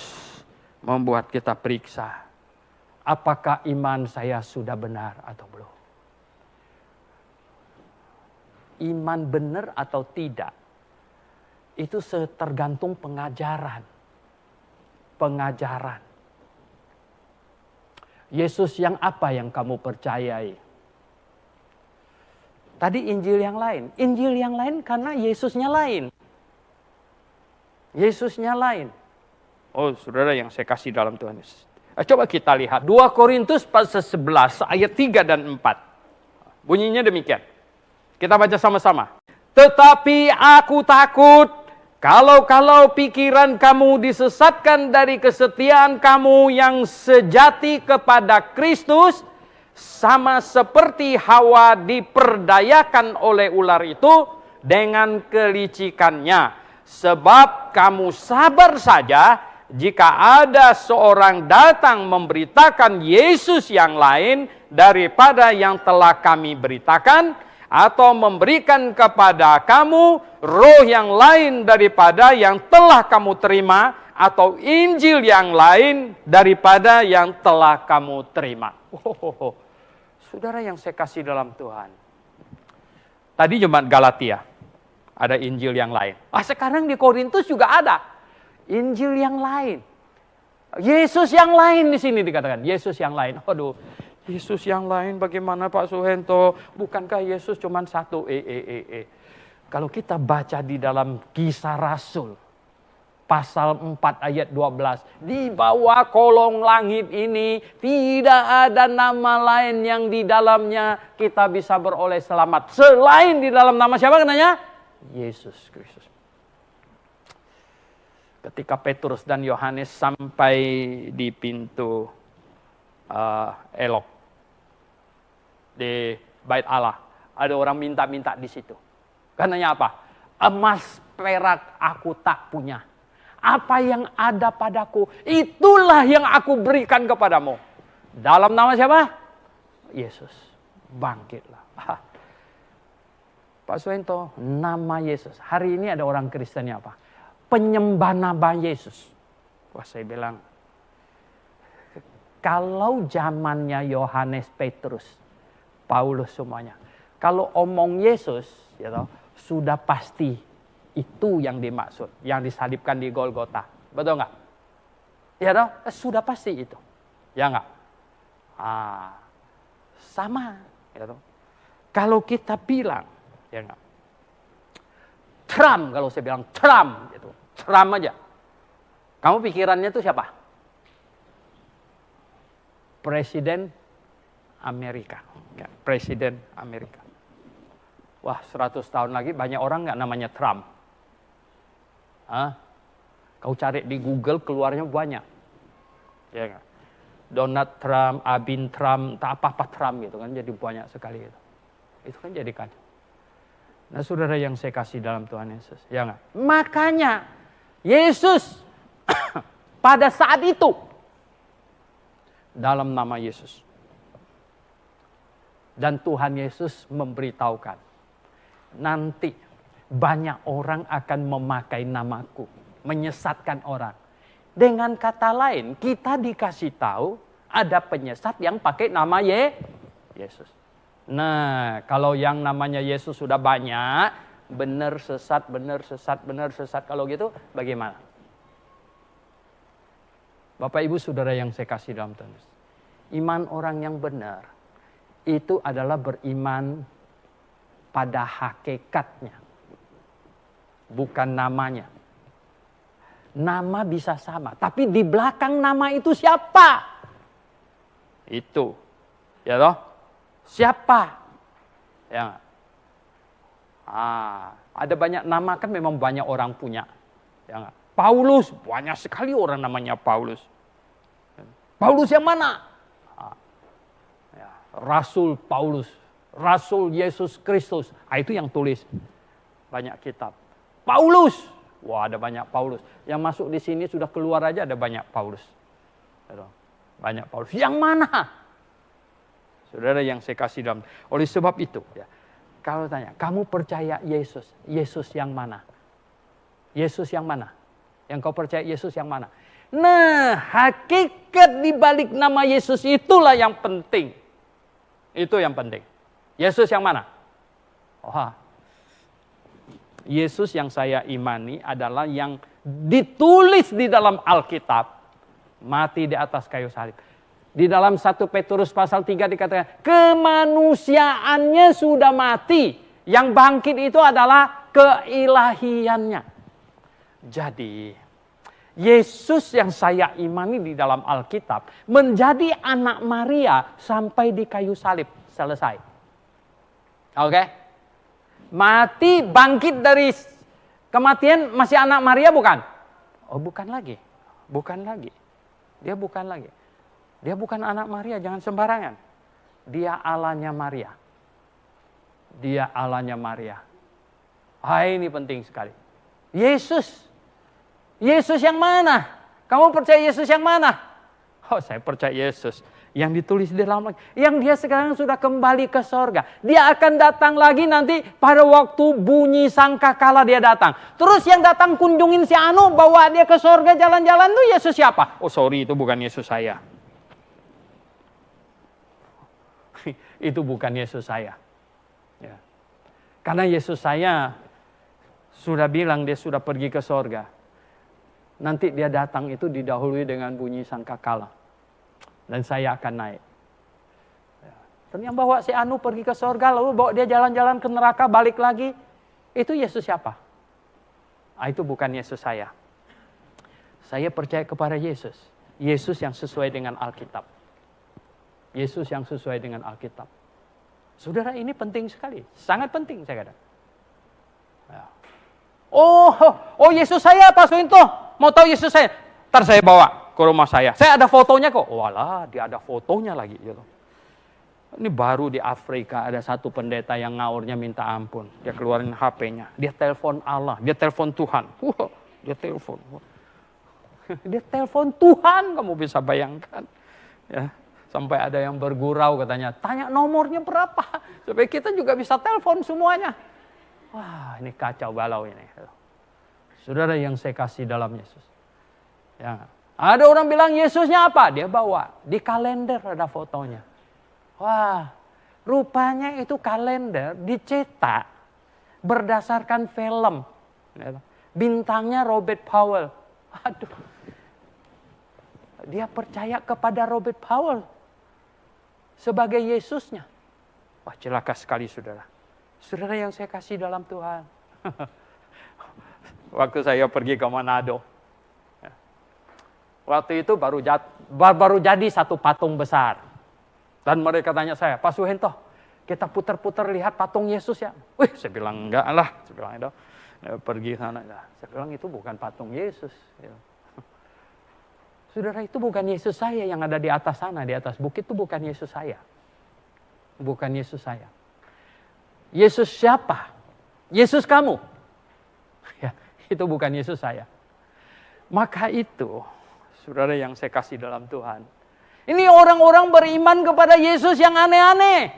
membuat kita periksa. Apakah iman saya sudah benar atau belum? Iman benar atau tidak, itu tergantung pengajaran. Pengajaran. Yesus yang apa yang kamu percayai? Tadi Injil yang lain. Injil yang lain karena Yesusnya lain. Yesusnya lain. Oh, saudara yang saya kasih dalam Tuhan Yesus. Coba kita lihat 2 Korintus pasal 11 ayat 3 dan 4. Bunyinya demikian. Kita baca sama-sama. Tetapi aku takut kalau pikiran kamu disesatkan dari kesetiaan kamu yang sejati kepada Kristus, sama seperti Hawa diperdayakan oleh ular itu dengan kelicikannya. Sebab kamu sabar saja jika ada seorang datang memberitakan Yesus yang lain daripada yang telah kami beritakan, atau memberikan kepada kamu roh yang lain daripada yang telah kamu terima, atau Injil yang lain daripada yang telah kamu terima. Saudara yang saya kasih dalam Tuhan. Tadi jemaat Galatia, ada Injil yang lain. Sekarang di Korintus juga ada Injil yang lain. Yesus yang lain di sini dikatakan. Yesus yang lain. Aduh, Yesus yang lain bagaimana Pak Suhento? Bukankah Yesus cuma satu? Kalau kita baca di dalam Kisah Rasul, pasal 4 ayat 12. Di bawah kolong langit ini tidak ada nama lain yang di dalamnya kita bisa beroleh selamat. Selain di dalam nama siapa katanya? Yesus Kristus. Ketika Petrus dan Yohanes sampai di pintu Elok di Bait Allah, ada orang minta-minta di situ. Karenanya apa? Emas perak aku tak punya. Apa yang ada padaku, itulah yang aku berikan kepadamu. Dalam nama siapa? Yesus. Bangkitlah. Pak Suhento, nama Yesus. Hari ini ada orang Kristen apa? Penyembah nama Yesus. Wah, saya bilang, kalau zamannya Yohanes, Petrus, Paulus semuanya, kalau omong Yesus, ya toh, sudah pasti itu yang dimaksud, yang disalibkan di Golgota. Betul nggak? Ya toh, sudah pasti itu. Ya nggak? Sama. Ya toh. Kalau kita bilang, ya nggak? Trump, kalau saya bilang Trump, gitu. Trump aja. Kamu pikirannya itu siapa? Presiden Amerika. Ya, Presiden Amerika. Wah, 100 tahun lagi banyak orang nggak namanya Trump. Kau cari di Google keluarnya banyak. Ya nggak? Donald Trump, Abin Trump, tak apa-apa Trump gitu kan. Jadi banyak sekali itu. Itu kan jadi kacau. Nah, saudara yang saya kasih dalam Tuhan Yesus. Ya nggak? Makanya Yesus pada saat itu dalam nama Yesus. Dan Tuhan Yesus memberitahukan, nanti banyak orang akan memakai namaku, menyesatkan orang. Dengan kata lain, kita dikasih tahu ada penyesat yang pakai nama Yesus. Nah, kalau yang namanya Yesus sudah banyak, benar sesat, benar sesat, benar sesat. Kalau gitu, bagaimana? Bapak Ibu Saudara yang saya kasih dalam Tuhan Yesus. Iman orang yang benar itu adalah beriman pada hakikatnya, bukan namanya. Nama bisa sama, tapi di belakang nama itu siapa? Itu, ya toh? Siapa? Ya. Ada banyak nama kan memang banyak orang punya. Ya, Paulus, banyak sekali orang namanya Paulus. Paulus yang mana? Rasul Paulus, Rasul Yesus Kristus. Itu yang tulis banyak kitab. Paulus, wah ada banyak Paulus. Yang masuk di sini sudah keluar aja ada banyak Paulus. Banyak Paulus. Yang mana? Saudara yang saya kasih dalam. Oleh sebab itu, ya, kalau tanya, kamu percaya Yesus? Yesus yang mana? Yesus yang mana? Yang kau percaya Yesus yang mana? Nah, hakikat di balik nama Yesus itulah yang penting. Itu yang penting. Yesus yang mana? Yesus yang saya imani adalah yang ditulis di dalam Alkitab. Mati di atas kayu salib. Di dalam 1 Petrus pasal 3 dikatakan, kemanusiaannya sudah mati. Yang bangkit itu adalah keilahiannya. Jadi, Yesus yang saya imani di dalam Alkitab menjadi anak Maria sampai di kayu salib. Selesai. Oke? Mati, bangkit dari kematian, masih anak Maria bukan? Oh, bukan lagi. Bukan lagi. Dia bukan lagi. Dia bukan anak Maria, jangan sembarangan. Dia Allahnya Maria. Dia Allahnya Maria. Ini penting sekali. Yesus. Yesus yang mana? Kamu percaya Yesus yang mana? Saya percaya Yesus yang ditulis di dalam, yang dia sekarang sudah kembali ke sorga. Dia akan datang lagi nanti pada waktu bunyi sangkakala dia datang. Terus yang datang kunjungin si Anu, bawa dia ke sorga jalan-jalan tuh Yesus siapa? Sorry, itu bukan Yesus saya. Itu bukan Yesus saya. Ya. Karena Yesus saya sudah bilang dia sudah pergi ke sorga. Nanti dia datang itu didahului dengan bunyi sangkakala. Dan saya akan naik. Ya. Dan yang bawa si Anu pergi ke sorga, lalu bawa dia jalan-jalan ke neraka, balik lagi. Itu Yesus siapa? Itu bukan Yesus saya. Saya percaya kepada Yesus. Yesus yang sesuai dengan Alkitab. Yesus yang sesuai dengan Alkitab. Saudara, ini penting sekali. Sangat penting saya kata. Ya. Oh Yesus saya Pak Suinto. Mau tahu Yesus saya? Ntar saya bawa ke rumah saya. Saya ada fotonya kok. Walah, dia ada fotonya lagi. Gitu. Ini baru di Afrika ada satu pendeta yang ngaurnya minta ampun. Dia keluarin HP-nya. Dia telepon Allah. Dia telepon Tuhan. Dia telepon. Dia telepon Tuhan. Kamu bisa bayangkan. Ya. Sampai ada yang bergurau katanya, tanya nomornya berapa, supaya kita juga bisa telepon semuanya. Wah, ini kacau balau ini. Saudara yang saya kasih dalam Yesus. Ya. Ada orang bilang Yesusnya apa? Dia bawa, di kalender ada fotonya. Wah, rupanya itu kalender dicetak berdasarkan film. Bintangnya Robert Powell. Aduh, dia percaya kepada Robert Powell sebagai Yesusnya. Wah, celaka sekali saudara. Saudara yang saya kasih dalam Tuhan. Waktu saya pergi ke Manado. Waktu itu baru jadi satu patung besar. Dan mereka tanya saya, Pak Suhento, kita putar-putar lihat patung Yesus ya? Saya bilang enggak lah. Saya bilang itu pergi sana. Saya bilang itu bukan patung Yesus. Saudara, itu bukan Yesus saya yang ada di atas sana, di atas bukit itu bukan Yesus saya. Bukan Yesus saya. Yesus siapa? Yesus kamu. Ya, itu bukan Yesus saya. Maka itu, saudara yang saya kasih dalam Tuhan. Ini orang-orang beriman kepada Yesus yang aneh-aneh.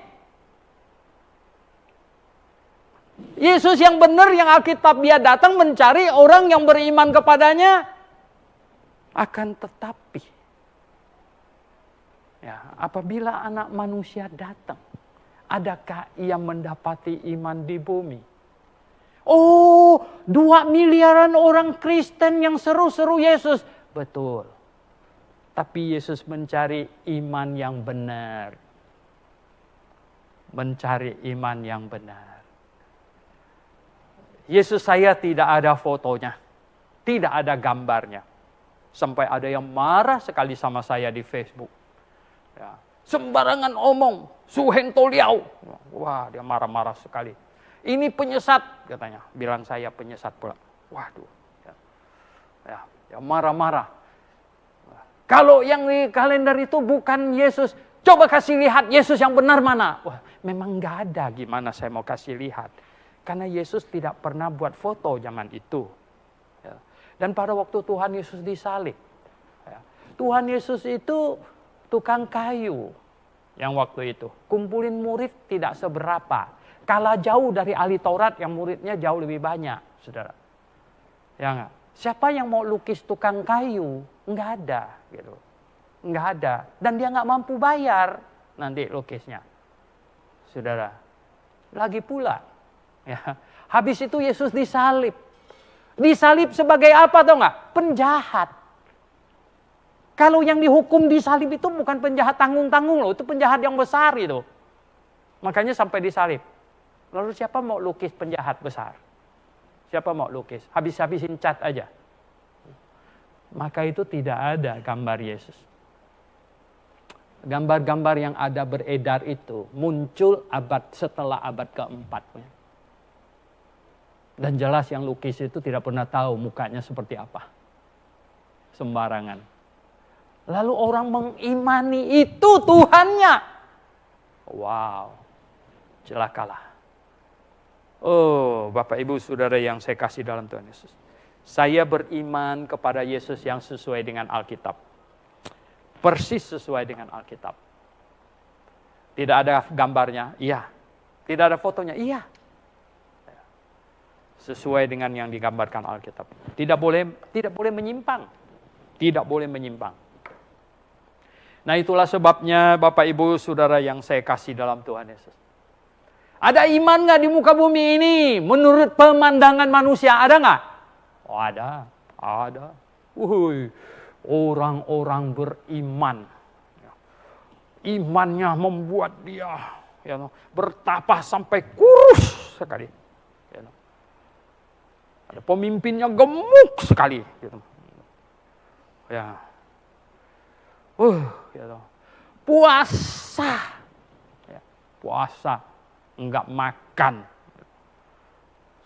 Yesus yang benar, yang Alkitab dia datang mencari orang yang beriman kepadanya. Akan tetapi, ya, apabila anak manusia datang, adakah ia mendapati iman di bumi? 2 miliaran orang Kristen yang seru-seru Yesus. Betul. Tapi Yesus mencari iman yang benar. Mencari iman yang benar. Yesus saya tidak ada fotonya. Tidak ada gambarnya. Sampai ada yang marah sekali sama saya di Facebook. Ya. Sembarangan omong, Suhento Liau. Wah, dia marah-marah sekali. Ini penyesat, katanya. Bilang saya penyesat pula. Waduh. Ya, marah-marah. Kalau yang di kalender itu bukan Yesus, coba kasih lihat Yesus yang benar mana. Wah, memang nggak ada, gimana saya mau kasih lihat. Karena Yesus tidak pernah buat foto zaman itu. Dan pada waktu Tuhan Yesus disalib, Tuhan Yesus itu tukang kayu yang waktu itu. Kumpulin murid tidak seberapa. Kalah jauh dari ahli Taurat yang muridnya jauh lebih banyak, saudara. Ya enggak? Siapa yang mau lukis tukang kayu? Enggak ada. Gitu. Enggak ada. Dan dia enggak mampu bayar nanti lukisnya. Saudara. Lagi pula. Ya, habis itu Yesus disalib. Disalib sebagai apa tau nggak? Penjahat. Kalau yang dihukum disalib itu bukan penjahat tanggung-tanggung loh, itu penjahat yang besar itu. Makanya sampai disalib. Lalu siapa mau lukis penjahat besar? Siapa mau lukis? Habis-habisin cat aja. Maka itu tidak ada gambar Yesus. Gambar-gambar yang ada beredar itu muncul setelah abad keempat. Dan jelas yang lukis itu tidak pernah tahu mukanya seperti apa. Sembarangan. Lalu orang mengimani itu Tuhannya. Wow, celakalah. Oh, Bapak Ibu Saudara yang saya kasih dalam Tuhan Yesus. Saya beriman kepada Yesus yang sesuai dengan Alkitab. Persis sesuai dengan Alkitab. Tidak ada gambarnya? Iya. Tidak ada fotonya? Iya. Sesuai dengan yang digambarkan Alkitab. Tidak boleh menyimpang. Tidak boleh menyimpang. Nah, itulah sebabnya Bapak Ibu Saudara yang saya kasih dalam Tuhan Yesus. Ada iman nggak di muka bumi ini? Menurut pemandangan manusia ada nggak? Oh, ada. Orang-orang beriman. Imannya membuat dia bertapah sampai kurus sekali. Ada pemimpinnya gemuk sekali. Puasa, enggak makan.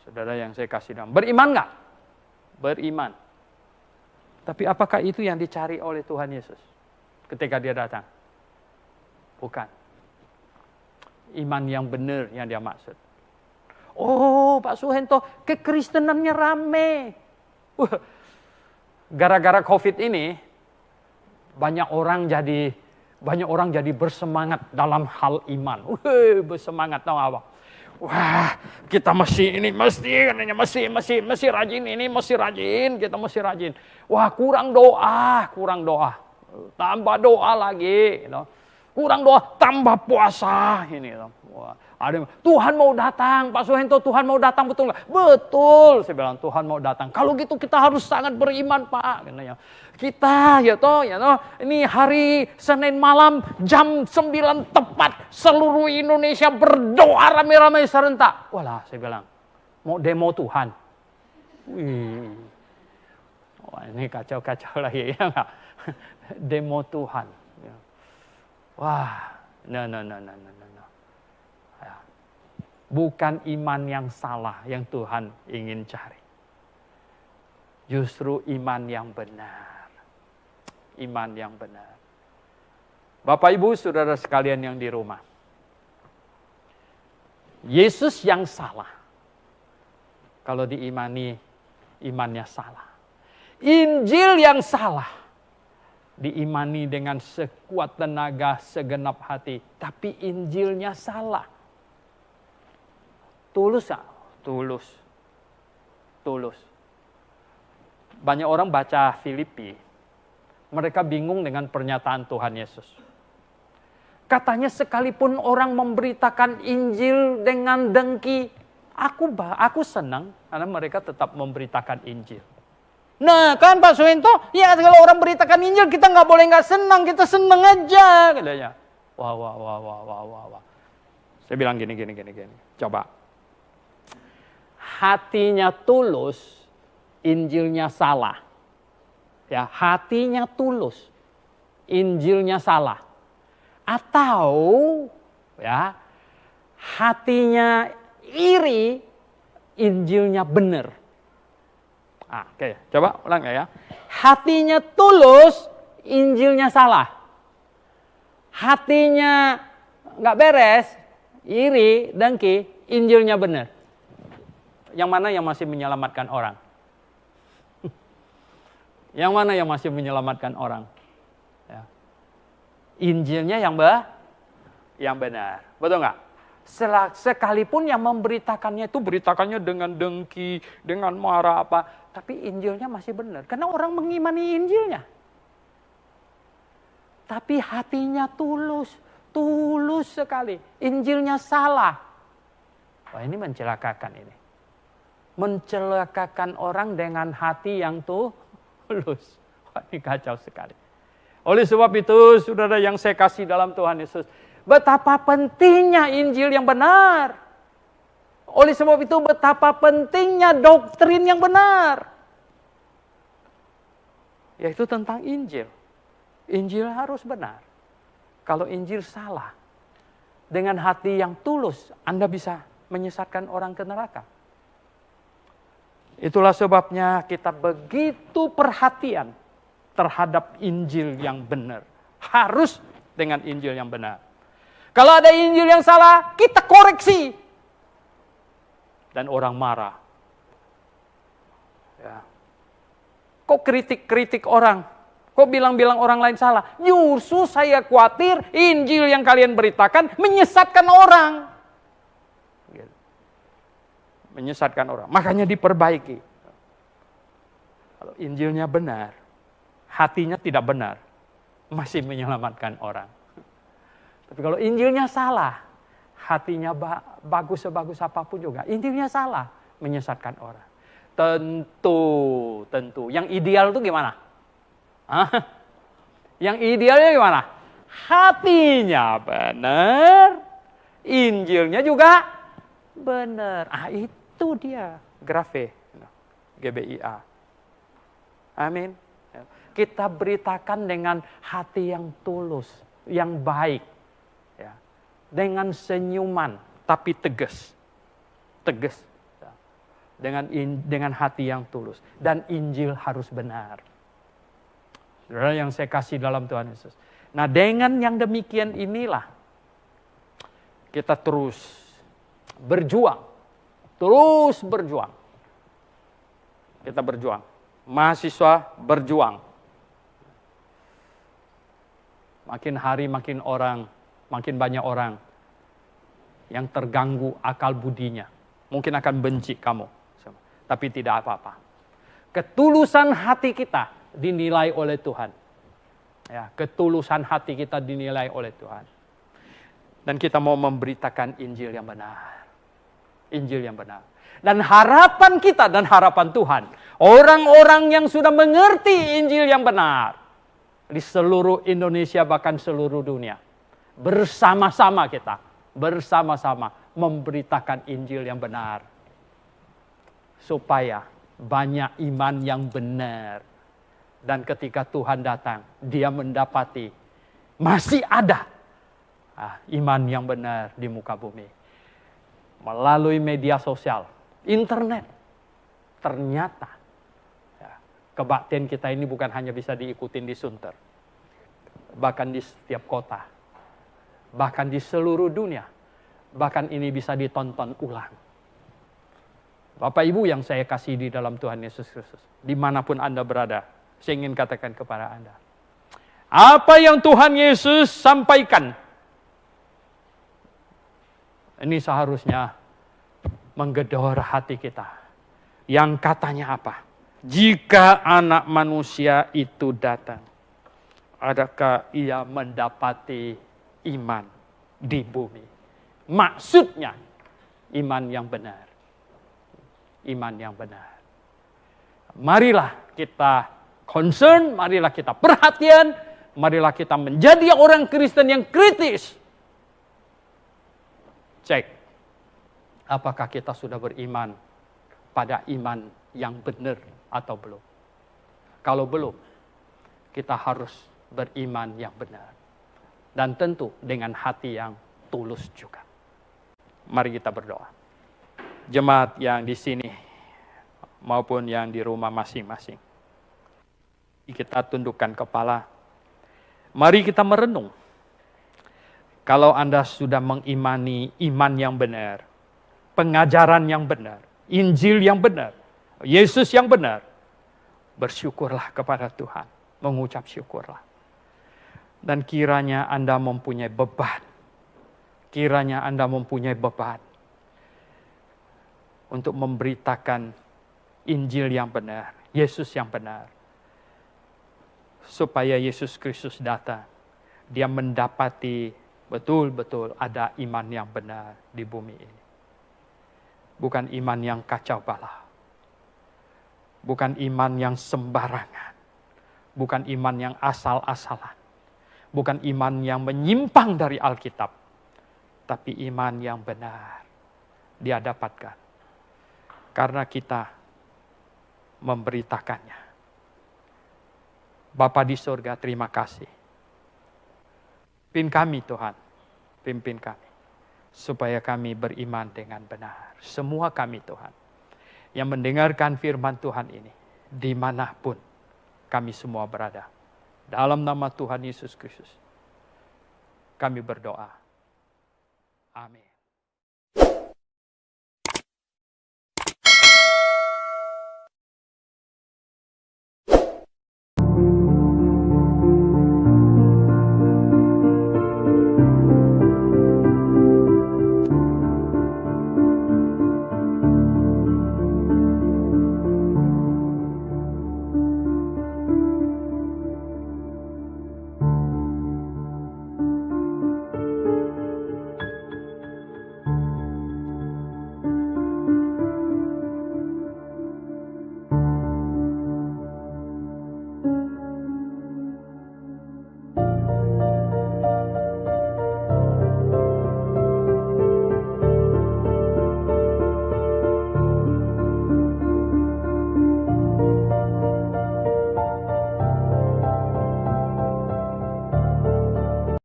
Saudara yang saya kasih dalam, beriman enggak? Beriman. Tapi apakah itu yang dicari oleh Tuhan Yesus ketika dia datang? Bukan. Iman yang benar yang dia maksud. Oh, Pak Suhento, kekristenannya rame. Gara-gara COVID ini, banyak orang jadi bersemangat dalam hal iman. Bersemangat, tahu apa? Wah, kita mesti rajin, kita mesti rajin. Wah, kurang doa. Tambah doa lagi, kurang doa, tambah puasa ini. Wah, Tuhan mau datang, Pak Suhento, Tuhan mau datang, betul nggak? Betul, saya bilang Tuhan mau datang. Kalau gitu kita harus sangat beriman, Pak. Kita, ini hari Senin malam jam 9 tepat, seluruh Indonesia berdoa rame-rame serentak. Walah, saya bilang, mau demo Tuhan. Wih, wah, ini kacau-kacau lagi, ya nggak? Demo Tuhan. Wah, no. Bukan iman yang salah yang Tuhan ingin cari. Justru iman yang benar. Iman yang benar. Bapak Ibu Saudara sekalian yang di rumah. Yesus yang salah. Kalau diimani, imannya salah. Injil yang salah. Diimani dengan sekuat tenaga, segenap hati. Tapi Injilnya salah. Tulus. Banyak orang baca Filipi, mereka bingung dengan pernyataan Tuhan Yesus. Katanya sekalipun orang memberitakan Injil dengan dengki, aku senang karena mereka tetap memberitakan Injil. Nah kan Pak Suhento, ya kalau orang beritakan Injil kita nggak boleh nggak senang, kita senang aja katanya. Wah. Saya bilang gini. Coba. Hatinya tulus, Injilnya salah. Ya, hatinya tulus, Injilnya salah. Atau ya, hatinya iri, Injilnya benar. Oke, coba ulang ya. Hatinya tulus, Injilnya salah. Hatinya nggak beres, iri, dengki, Injilnya benar. Yang mana yang masih menyelamatkan orang? Yang mana yang masih menyelamatkan orang? Ya. Injilnya yang benar. Betul nggak? Sekalipun yang memberitakannya itu beritakannya dengan dengki, dengan marah apa. Tapi Injilnya masih benar. Karena orang mengimani Injilnya. Tapi hatinya tulus sekali. Injilnya salah. Wah, ini mencelakakan ini. Mencelakakan orang dengan hati yang tulus. Wah, ini kacau sekali. Oleh sebab itu, saudara yang saya kasih dalam Tuhan Yesus, betapa pentingnya Injil yang benar. Oleh sebab itu, betapa pentingnya doktrin yang benar. Yaitu tentang Injil. Injil harus benar. Kalau Injil salah, dengan hati yang tulus, Anda bisa menyesatkan orang ke neraka. Itulah sebabnya kita begitu perhatian terhadap Injil yang benar. Harus dengan Injil yang benar. Kalau ada Injil yang salah, kita koreksi. Dan orang marah. Ya. Kok kritik-kritik orang? Kok bilang-bilang orang lain salah? Justru saya khawatir Injil yang kalian beritakan menyesatkan orang. Menyesatkan orang. Makanya diperbaiki. Kalau Injilnya benar, hatinya tidak benar, masih menyelamatkan orang. Tapi kalau Injilnya salah, hatinya bagus sebagus apapun juga, Injilnya salah, menyesatkan orang. Tentu. Yang ideal itu gimana? Yang idealnya gimana? Hatinya benar, Injilnya juga benar. Itu dia grafe, GBIA. Amin. Kita beritakan dengan hati yang tulus, yang baik. Ya. Dengan senyuman, tapi tegas. Tegas. Ya. Dengan hati yang tulus. Dan Injil harus benar. Saudara yang saya kasih dalam Tuhan Yesus. Nah, dengan yang demikian inilah kita terus berjuang. Terus berjuang. Kita berjuang. Mahasiswa berjuang. Makin hari makin banyak orang yang terganggu akal budinya. Mungkin akan benci kamu. Tapi tidak apa-apa. Ketulusan hati kita dinilai oleh Tuhan. Ya, ketulusan hati kita dinilai oleh Tuhan. Dan kita mau memberitakan Injil yang benar. Injil yang benar. Dan harapan kita dan harapan Tuhan, orang-orang yang sudah mengerti Injil yang benar di seluruh Indonesia bahkan seluruh dunia, bersama-sama kita, bersama-sama memberitakan Injil yang benar, supaya banyak iman yang benar. Dan ketika Tuhan datang, dia mendapati masih ada iman yang benar di muka bumi. Melalui media sosial, internet, ternyata kebaktian kita ini bukan hanya bisa diikutin di Sunter, bahkan di setiap kota, bahkan di seluruh dunia, bahkan ini bisa ditonton ulang. Bapak Ibu yang saya kasih di dalam Tuhan Yesus Kristus, dimanapun Anda berada, saya ingin katakan kepada Anda, apa yang Tuhan Yesus sampaikan, ini seharusnya menggedor hati kita. Yang katanya apa? Jika anak manusia itu datang, adakah ia mendapati iman di bumi? Maksudnya, iman yang benar. Iman yang benar. Marilah kita concern, marilah kita perhatian, marilah kita menjadi orang Kristen yang kritis. Cek, apakah kita sudah beriman pada iman yang benar atau belum? Kalau belum, kita harus beriman yang benar. Dan tentu dengan hati yang tulus juga. Mari kita berdoa. Jemaat yang di sini maupun yang di rumah masing-masing, kita tundukkan kepala. Mari kita merenung. Kalau Anda sudah mengimani iman yang benar, pengajaran yang benar, Injil yang benar, Yesus yang benar, bersyukurlah kepada Tuhan, mengucap syukurlah. Dan kiranya Anda mempunyai beban, kiranya Anda mempunyai beban untuk memberitakan Injil yang benar, Yesus yang benar, supaya Yesus Kristus datang, dia mendapati betul-betul ada iman yang benar di bumi ini. Bukan iman yang kacau balau. Bukan iman yang sembarangan. Bukan iman yang asal-asalan. Bukan iman yang menyimpang dari Alkitab. Tapi iman yang benar dia dapatkan. Karena kita memberitakannya. Bapa di surga, terima kasih. Pimpin kami Tuhan, pimpin kami. Supaya kami beriman dengan benar. Semua kami Tuhan, yang mendengarkan firman Tuhan ini, dimanapun kami semua berada. Dalam nama Tuhan Yesus Kristus, kami berdoa. Amin.